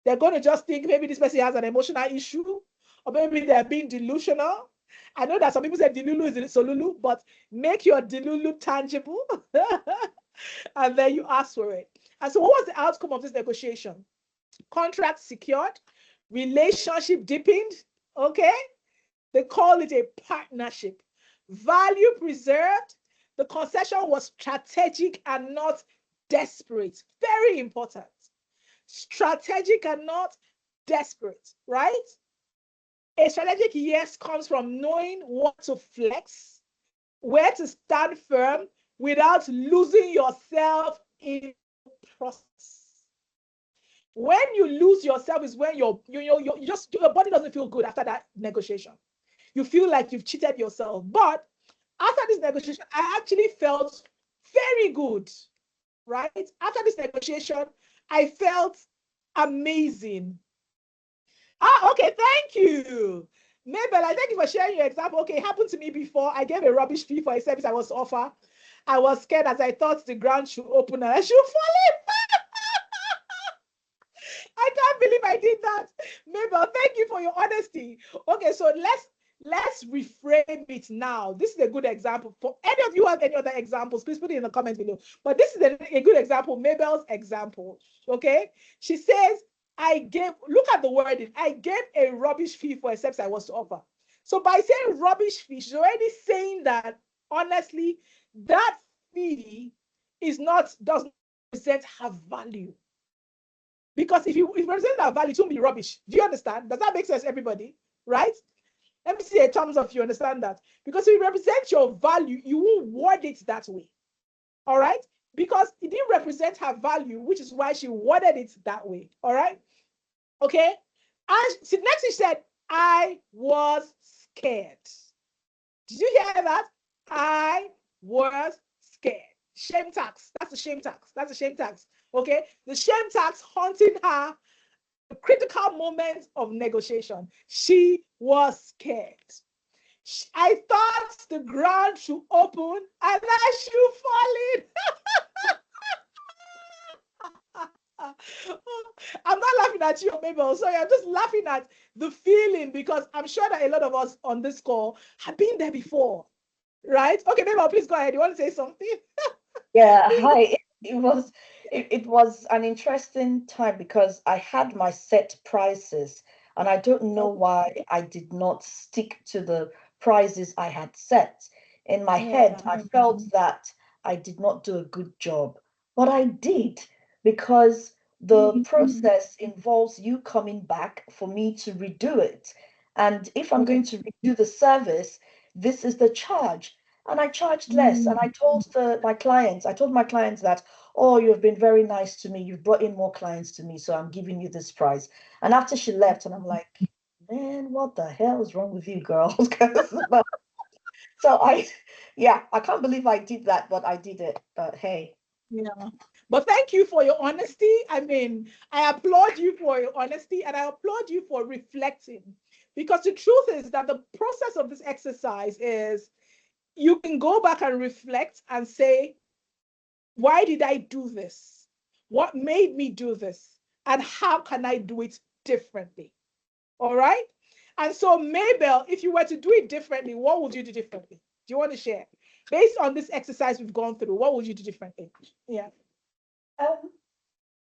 They're going to just think maybe this person has an emotional issue, or maybe they're being delusional. I know that some people say delulu is solulu, but make your delulu tangible and then you ask for it. And so what was the outcome of this negotiation? Contract secured, relationship deepened, okay? They call it a partnership. Value preserved. The concession was strategic and not desperate. Very important. Strategic and not desperate, right? A strategic yes comes from knowing what to flex, where to stand firm without losing yourself in the process. When you lose yourself is when your body doesn't feel good after that negotiation. You feel like you've cheated yourself. But after this negotiation, I actually felt very good, right? After this negotiation, I felt amazing. Okay, thank you. Mabel, I thank you for sharing your example. Okay, it happened to me before. I gave a rubbish fee for a service I was offered. I was scared as I thought the ground should open and I should fall in. I can't believe I did that. Mabel, thank you for your honesty. Okay, so let's reframe it now. This is a good example. For any of you have any other examples, please put it in the comments below. But this is a good example, Mabel's example. Okay, she says, look at the wording, I gave a rubbish fee for a service I was to offer. So by saying rubbish fee, she's already saying that, honestly, that fee does not represent her value. Because if you represent her value, it won't be rubbish. Do you understand? Does that make sense, everybody? Right? Let me see a thumbs up if you understand that. Because if you represent your value, you won't word it that way. All right? Because it didn't represent her value, which is why she worded it that way. All right? Okay? And next she said, I was scared. Did you hear that? I was scared. Shame tax. That's the shame tax. That's the shame tax. Okay? The shame tax haunting her a critical moment of negotiation. She was scared. I thought the ground should open and I should fall in. I'm not laughing at you, Mabel. Sorry, I'm just laughing at the feeling because I'm sure that a lot of us on this call have been there before, right? Okay, Mabel, please go ahead. You want to say something? Yeah, hi. It was an interesting time because I had my set prices, and I don't know why I did not stick to the prices I had set. In my head, I felt that I did not do a good job, but I did because the process involves you coming back for me to redo it. And if I'm going to redo the service, this is the charge. And I charged less. And I told my clients that, oh, you've been very nice to me. You've brought in more clients to me. So I'm giving you this price. And after she left, and I'm like, man, what the hell is wrong with you, girl? So I can't believe I did that, but I did it. But hey. Yeah. But thank you for your honesty. I mean, I applaud you for your honesty and I applaud you for reflecting. Because the truth is that the process of this exercise is you can go back and reflect and say, why did I do this? What made me do this? And how can I do it differently? All right. And so, Mabel, if you were to do it differently, what would you do differently? Do you want to share? Based on this exercise we've gone through, what would you do differently? Yeah.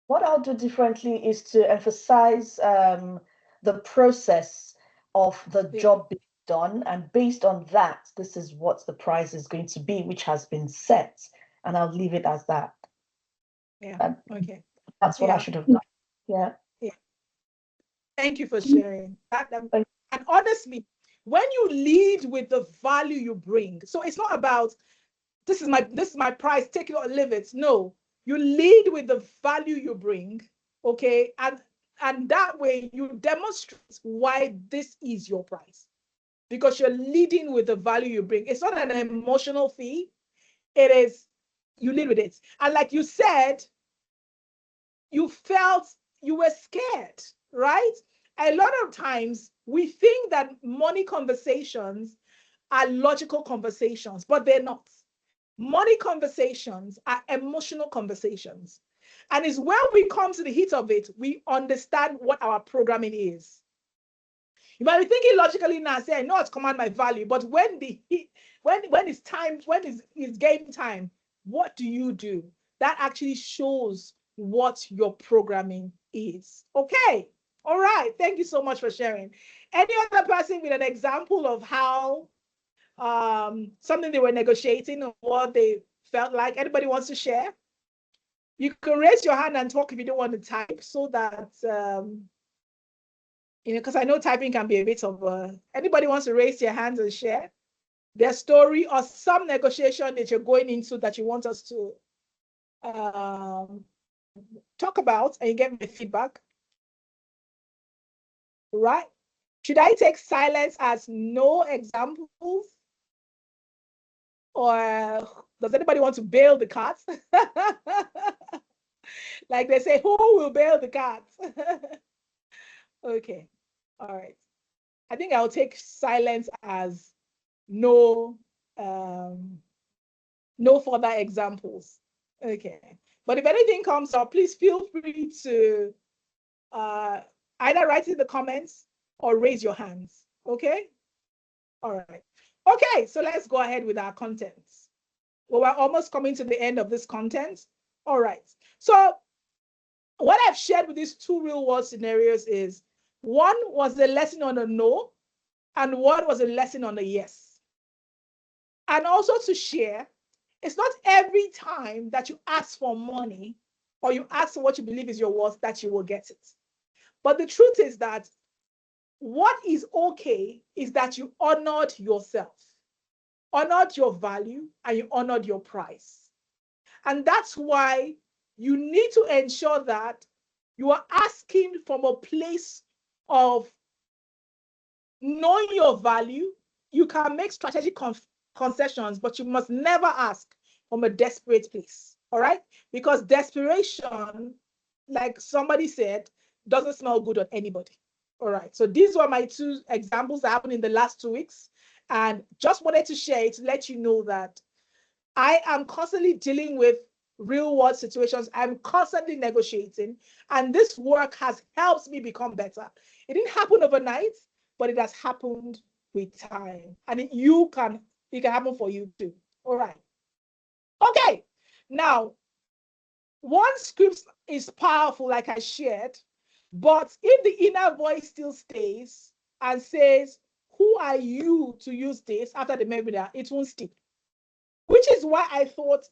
What I'll do differently is to emphasize the process of the job being done. And based on that, this is what the price is going to be, which has been set. And I'll leave it as that. Yeah. Okay. That's what I should have done. Yeah. Yeah. Thank you for sharing that. And honestly, when you lead with the value you bring, so it's not about this is my price, take it or leave it. No, you lead with the value you bring, okay, and that way you demonstrate why this is your price, because you're leading with the value you bring. It's not an emotional fee. It is you lead with it, and like you said, you felt you were scared, right? A lot of times we think that money conversations are logical conversations, but they're not. Money conversations are emotional conversations. And it's when we come to the heat of it, we understand what our programming is. You might be thinking logically now, say, I know how to command my value, but when it's time, when it's game time, what do you do? That actually shows what your programming is. Okay. All right. Thank you so much for sharing. Any other person with an example of how something they were negotiating or what they felt like? Anybody wants to share? You can raise your hand and talk if you don't want to type, so that because I know typing can be a bit of anybody wants to raise their hands and share their story or some negotiation that you're going into that you want us to talk about, and you get my feedback. Right? Should I take silence as no examples? Or does anybody want to bail the cat? Like they say, who will bail the cat? Okay. All right. I think I'll take silence as no no further examples. Okay. But if anything comes up, please feel free to either write in the comments or raise your hands. Okay? All right. Okay, so let's go ahead with our contents. Well, we're almost coming to the end of this content. All right. So what I've shared with these two real world scenarios is one was a lesson on a no, and one was a lesson on a yes. And also to share, it's not every time that you ask for money or you ask for what you believe is your worth that you will get it. But the truth is that what is okay is that you honored yourself, honored your value, and you honored your price. And that's why you need to ensure that you are asking from a place of knowing your value. You can make strategic concessions, but you must never ask from a desperate place. All right? Because desperation, like somebody said, doesn't smell good on anybody. All right. So these were my two examples that happened in the last 2 weeks. And just wanted to share it to let you know that I am constantly dealing with real world situations. I'm constantly negotiating. And this work has helped me become better. It didn't happen overnight, but it has happened with time. And it can happen for you too. All right. Okay. Now, one script is powerful, like I shared, but if the inner voice still stays and says, who are you to use this after the webinar, it won't stick. Which is why I thought,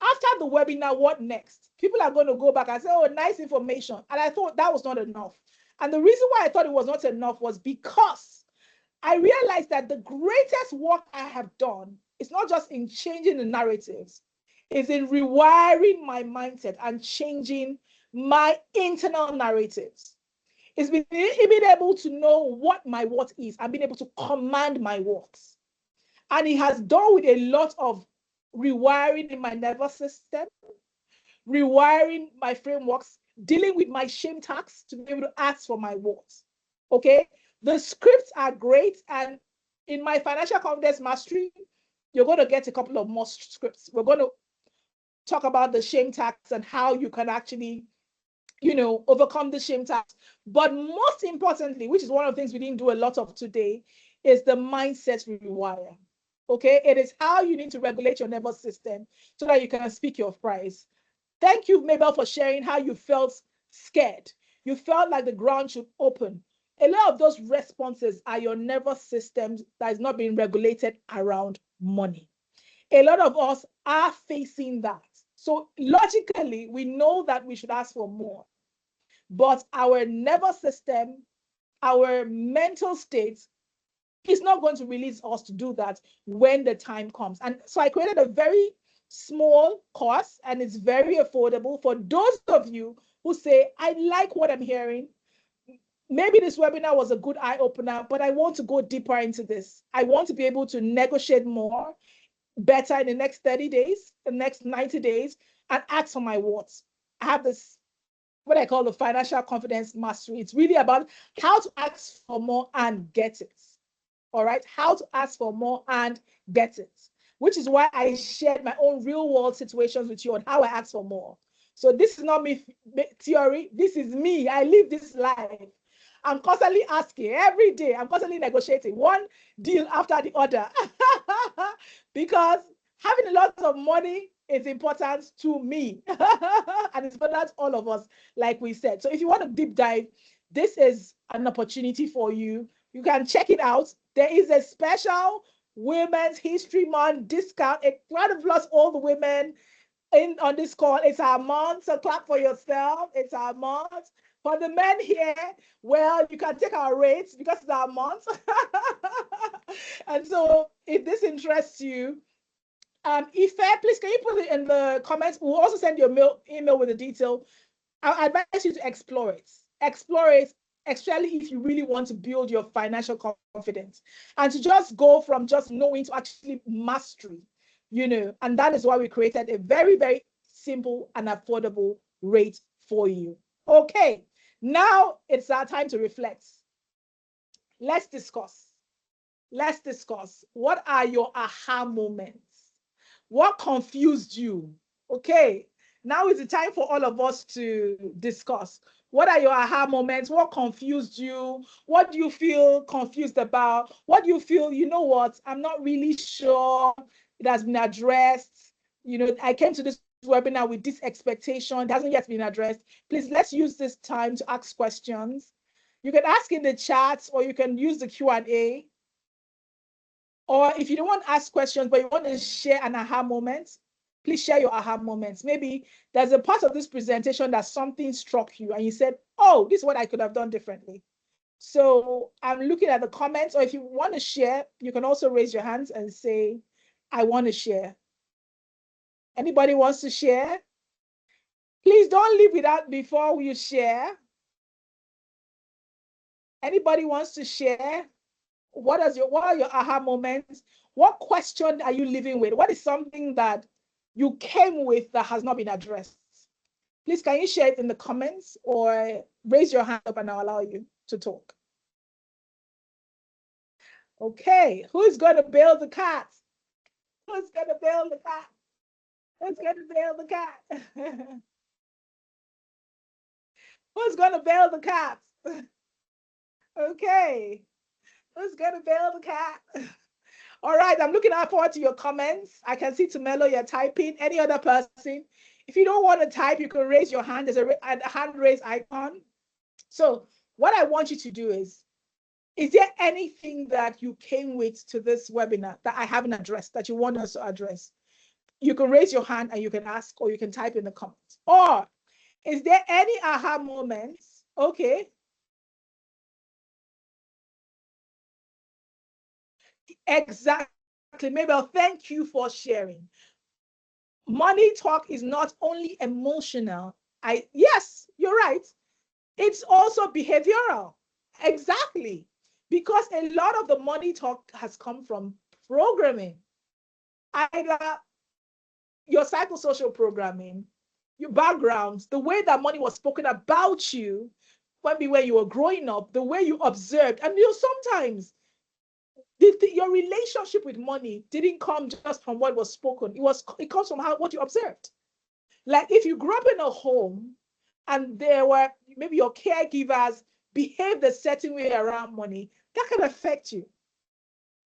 after the webinar, what next? People are going to go back and say, oh, nice information. And I thought that was not enough. And the reason why I thought it was not enough was because I realized that the greatest work I have done is not just in changing the narratives, it's in rewiring my mindset and changing my internal narratives. It's being able to know what my worth is and being able to command my worth. And it has done with a lot of rewiring in my nervous system, rewiring my frameworks, dealing with my shame tax to be able to ask for my worth. Okay? The scripts are great. And in my financial confidence mastery, you're going to get a couple of more scripts. We're going to talk about the shame tax and how you can actually, overcome the shame tax. But most importantly, which is one of the things we didn't do a lot of today, is the mindset rewire. Okay, it is how you need to regulate your nervous system so that you can speak your price. Thank you, Mabel, for sharing how you felt scared. You felt like the ground should open. A lot of those responses are your nervous system that is not being regulated around money. A lot of us are facing that. So logically, we know that we should ask for more. But our nervous system, our mental state, is not going to release us to do that when the time comes. And so I created a very small course, and it's very affordable for those of you who say, I like what I'm hearing. Maybe this webinar was a good eye opener, but I want to go deeper into this. I want to be able to negotiate more, better in the next 30 days, the next 90 days, and ask for my worth. I have this, what I call the financial confidence mastery. It's really about how to ask for more and get it. All right, how to ask for more and get it, which is why I shared my own real world situations with you on how I ask for more. So this is not me theory. This is me. I live this life. I'm constantly asking every day. I'm constantly negotiating one deal after the other because having a lot of money is important to me and it's important to all of us, like we said. So if you want to deep dive, this is an opportunity for you. You can check it out. There is a special Women's History Month discount. A round of applause all the women on this call. It's our month, so clap for yourself. It's our month. For the men here, well, you can take our rates because it's our month. And so if this interests you, Ife, please can you put it in the comments? We'll also send you an email with the detail. I advise you to explore it. Explore it, especially if you really want to build your financial confidence and to just go from just knowing to actually mastery, and that is why we created a very, very simple and affordable rate for you. Okay, now it's our time to reflect. Let's discuss. What are your aha moments? What confused you? Okay, now is the time for all of us to discuss. What are your aha moments? What confused you? What do you feel confused about? What do you feel, you know what, I'm not really sure it has been addressed. You know, I came to this webinar with this expectation. It hasn't yet been addressed. Please, let's use this time to ask questions. You can ask in the chat, or you can use the Q&A. Or if you don't want to ask questions, but you want to share an aha moment, please share your aha moments. Maybe there's a part of this presentation that something struck you and you said, oh, this is what I could have done differently. So I'm looking at the comments, or if you want to share, you can also raise your hands and say, I want to share. Anybody wants to share? Please don't leave without before you share. Anybody wants to share? What are your aha moments? What question are you living with? What is something that you came with that has not been addressed? Please, can you share it in the comments or raise your hand up and I'll allow you to talk. Okay, who's going to build the cat? Who's going to build the cat? Who's going to build the cat? Who's going to build the cat? Okay, who's going to build the cat? All right, I'm looking forward to your comments. I can see Tumelo, you're typing. Any other person? If you don't want to type, you can raise your hand. There's a hand raise icon. So what I want you to do is there anything that you came with to this webinar that I haven't addressed that you want us to address? You can raise your hand and you can ask, or you can type in the comments. Or is there any aha moments? Okay. Exactly. Mabel, thank you for sharing. Money talk is not only emotional. Yes, you're right. It's also behavioral. Exactly. Because a lot of the money talk has come from programming. Either your psychosocial programming, your background, the way that money was spoken about you, maybe when you were growing up, the way you observed. And sometimes your relationship with money didn't come just from what was spoken. It comes from what you observed. Like if you grew up in a home and there were maybe your caregivers behaved a certain way around money, that can affect you.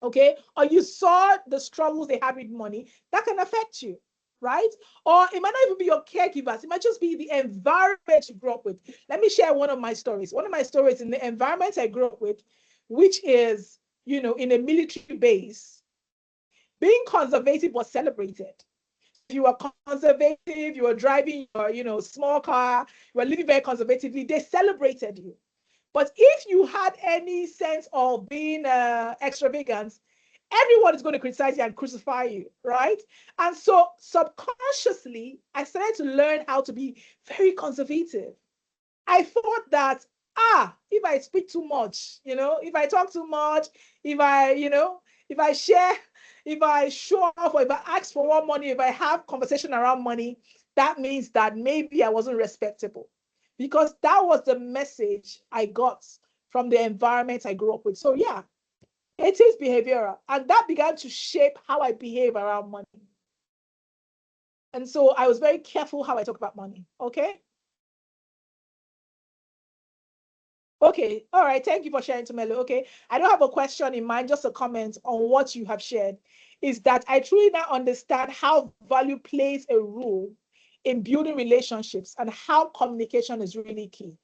Okay? Or you saw the struggles they had with money, that can affect you, right? Or it might not even be your caregivers, it might just be the environment you grew up with. Let me share one of my stories. One of my stories in the environment I grew up with, which is, in a military base, being conservative was celebrated. If you were conservative, you were driving your, small car, you were living very conservatively, they celebrated you. But if you had any sense of being extravagant, everyone is going to criticize you and crucify you, right? And so subconsciously, I started to learn how to be very conservative. I thought that, if I speak too much, if I talk too much, if I share, if I show off, or if I ask for more money, if I have conversation around money, that means that maybe I wasn't respectable, because that was the message I got from the environment I grew up with. So yeah, it is behavioral, and that began to shape how I behave around money. And so I was very careful how I talk about money. Okay. Okay, all right. Thank you for sharing, Tumelo. Okay, I don't have a question in mind, just a comment on what you have shared. Is that I truly now understand how value plays a role in building relationships and how communication is really key.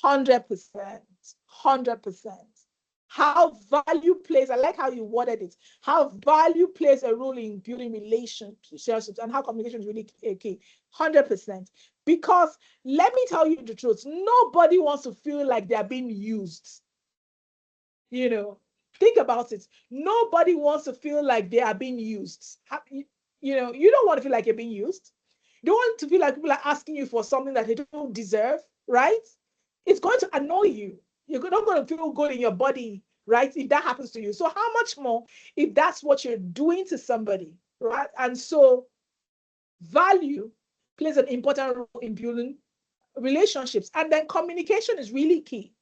100%, 100%. How value plays, I like how you worded it, how value plays a role in building relationships and how communication is really key. 100%. Because let me tell you the truth, nobody wants to feel like they're being used. Think about it. Nobody wants to feel like they are being used. You don't want to feel like you're being used. You don't want to feel like people are asking you for something that they don't deserve, right? It's going to annoy you. You're not going to feel good in your body, right? If that happens to you. So how much more if that's what you're doing to somebody, right? And so value plays an important role in building relationships. And then communication is really key.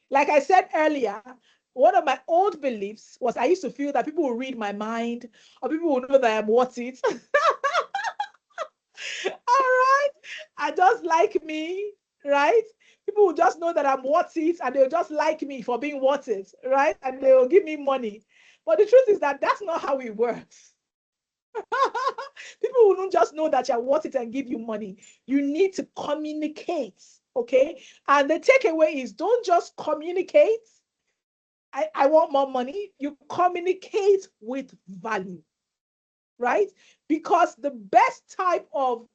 Like I said earlier, one of my old beliefs was I used to feel that people will read my mind, or people will know that I'm worth it. All right. And just like me, right? People will just know that I'm worth it, and they'll just like me for being worth it, right? And they will give me money. But the truth is that that's not how it works. People will not just know that you're worth it and give you money. You need to communicate, okay? And the takeaway is, don't just communicate, I want more money. You communicate with value, right? Because the best type of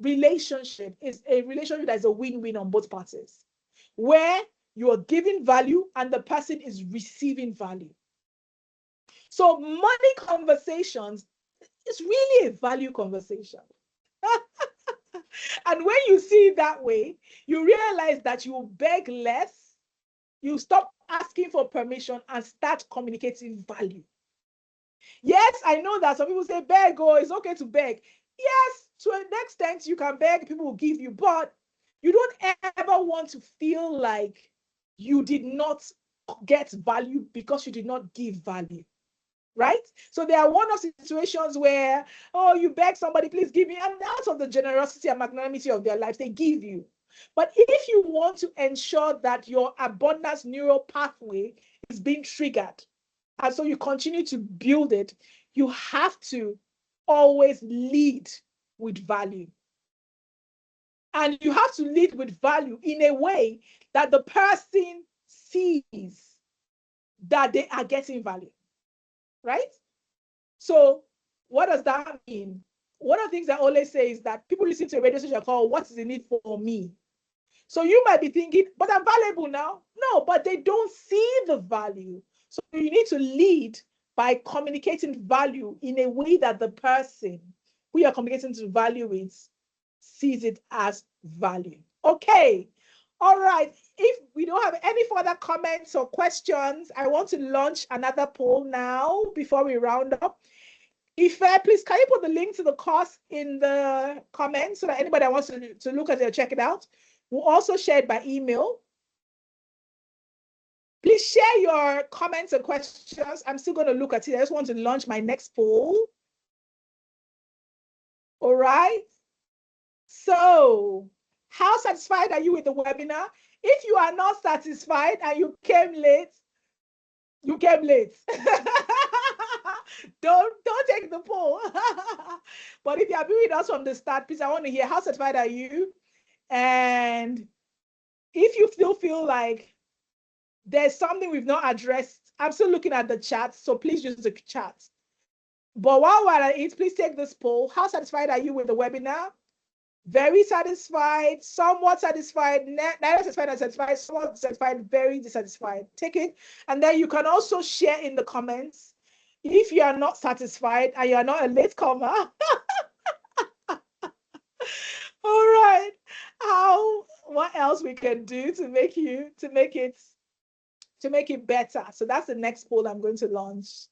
relationship is a relationship that is a win-win on both parties, where you are giving value and the person is receiving value. So money conversations is really a value conversation. And when you see it that way, you realize that you beg less, you stop asking for permission and start communicating value. Yes, I know that some people say beg, oh, it's okay to beg. Yes, to an extent you can beg, people will give you, but you don't ever want to feel like you did not get value because you did not give value, right? So there are one-off situations where, oh, you beg somebody, please give me, and out of the generosity and magnanimity of their lives, they give you. But if you want to ensure that your abundance neural pathway is being triggered, and so you continue to build it, you have to always lead with value. And you have to lead with value in a way that the person sees that they are getting value, right? So what does that mean? One of the things I always say is that people listen to a radio station called "What is the Need for Me?" So you might be thinking, but I'm valuable now. No, but they don't see the value. So you need to lead by communicating value in a way that the person who you're communicating to value with sees it as value. Okay. All right. If we don't have any further comments or questions, I want to launch another poll now before we round up. Ife, please, can you put the link to the course in the comments so that anybody that wants to look at it or check it out? We'll also share it by email. Please share your comments and questions. I'm still going to look at it. I just want to launch my next poll. All right. So, how satisfied are you with the webinar? If you are not satisfied and you came late, you came late. Don't take the poll. But if you have been with us from the start, please, I want to hear, how satisfied are you? And if you still feel like there's something we've not addressed, I'm still looking at the chat, so please use the chat. But while we're at it, please take this poll. How satisfied are you with the webinar? Very satisfied, somewhat satisfied, neither satisfied or satisfied, somewhat satisfied, very dissatisfied. Take it. And then you can also share in the comments if you are not satisfied and you are not a latecomer. All right. What else we can do to make it better? So that's the next poll I'm going to launch.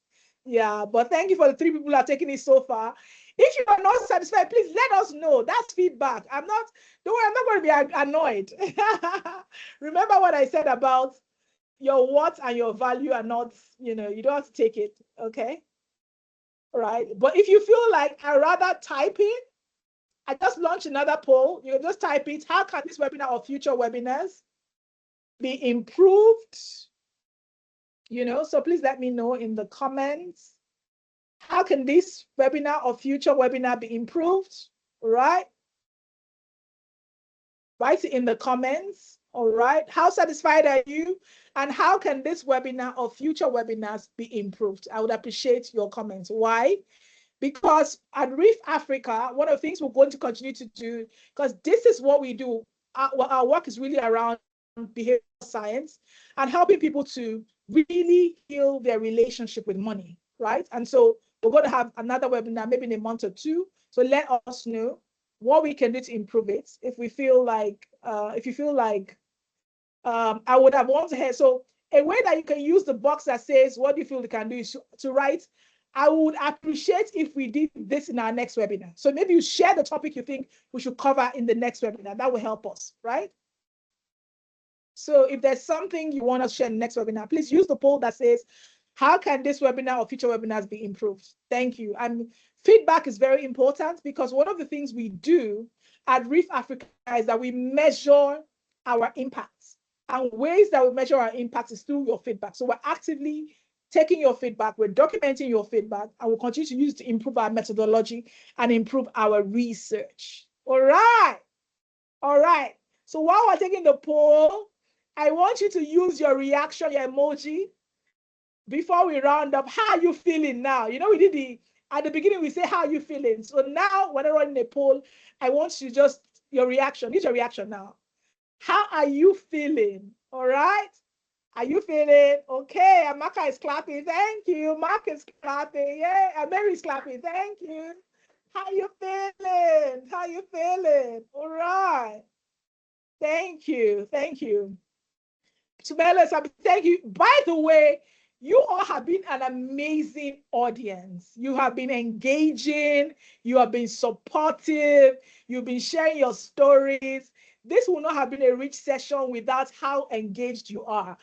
Yeah, but thank you for the 3 people who have taken it so far. If you are not satisfied, please let us know. That's feedback. Don't worry, I'm not going to be annoyed. Remember what I said about your worth and your value are not, you don't have to take it, okay? All right. But if you feel like I'd rather type it, I just launched another poll. You can just type it. How can this webinar or future webinars be improved? So please let me know in the comments. How can this webinar or future webinar be improved? All right. Write it in the comments. All right. How satisfied are you? And how can this webinar or future webinars be improved? I would appreciate your comments. Why? Because at Reef Africa, one of the things we're going to continue to do, because this is what we do, our work is really around behavioral science and helping people to really heal their relationship with money, right? And so we're going to have another webinar maybe in a month or 2. So let us know what we can do to improve it. If you feel like I would have wanted to hear. So a way that you can use the box that says, what do you feel you can do, is to write, I would appreciate if we did this in our next webinar. So maybe you share the topic you think we should cover in the next webinar. That will help us, right? So if there's something you want to share in the next webinar, please use the poll that says, how can this webinar or future webinars be improved? Thank you. And feedback is very important, because one of the things we do at Reef Africa is that we measure our impacts. And ways that we measure our impact is through your feedback. So we're actively taking your feedback, we're documenting your feedback, and we'll continue to use it to improve our methodology and improve our research. All right. All right. So while we're taking the poll, I want you to use your reaction, your emoji, before we round up. How are you feeling now? You know, we did at the beginning, we say, how are you feeling? So now, when I run a poll, I want you just, your reaction. Use your reaction now. How are you feeling? All right. Are you feeling okay? Amaka is clapping. Thank you. Mark is clapping. Yeah. Mary is clapping. Thank you. How you feeling? How you feeling? All right. Thank you. Thank you. Tumeles, thank you. By the way, you all have been an amazing audience. You have been engaging. You have been supportive. You've been sharing your stories. This would not have been a rich session without how engaged you are.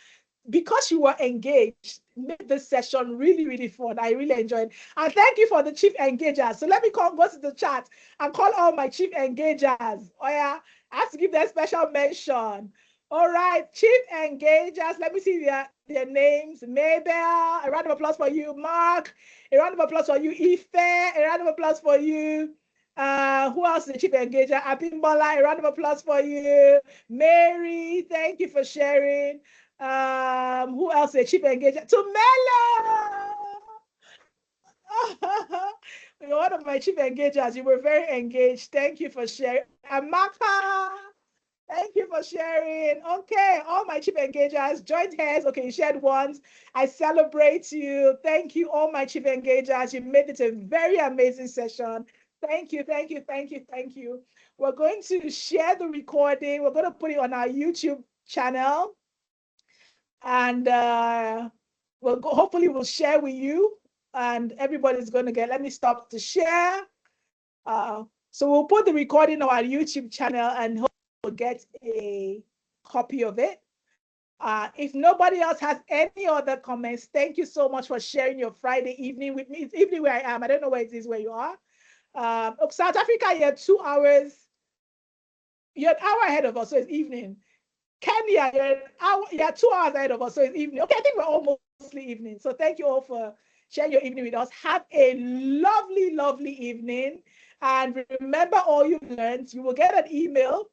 Because you were engaged, made this session really, really fun. I really enjoyed it. And thank you for the chief engagers. So let me go to the chat and call all my chief engagers. Oh yeah, I have to give them special mention. All right, chief engagers. Let me see their names. Mabel, a round of applause for you. Mark, a round of applause for you. Ife, a round of applause for you. Who else is the chief engager? Abimbola, a round of applause for you. Mary, thank you for sharing. Who else is a chief engager? Tumelo! You're one of my chief engagers. You were very engaged. Thank you for sharing. Amaka, thank you for sharing. Okay, all my chief engagers, joint hands. Okay, you shared once. I celebrate you. Thank you, all my chief engagers. You made it a very amazing session. Thank you, thank you, thank you, thank you. We're going to share the recording. We're going to put it on our YouTube channel. And hopefully we'll share with you. And everybody's going to get, let me stop to share. So we'll put the recording on our YouTube channel and hopefully we'll get a copy of it. If nobody else has any other comments, thank you so much for sharing your Friday evening with me. It's evening where I am. I don't know where it is where you are. South Africa, you're 2 hours. You're an hour ahead of us, so it's evening. Kenya, you're 2 hours ahead of us, so it's evening. Okay, I think we're all mostly evening. So thank you all for sharing your evening with us. Have a lovely, lovely evening. And remember all you learned. You will get an email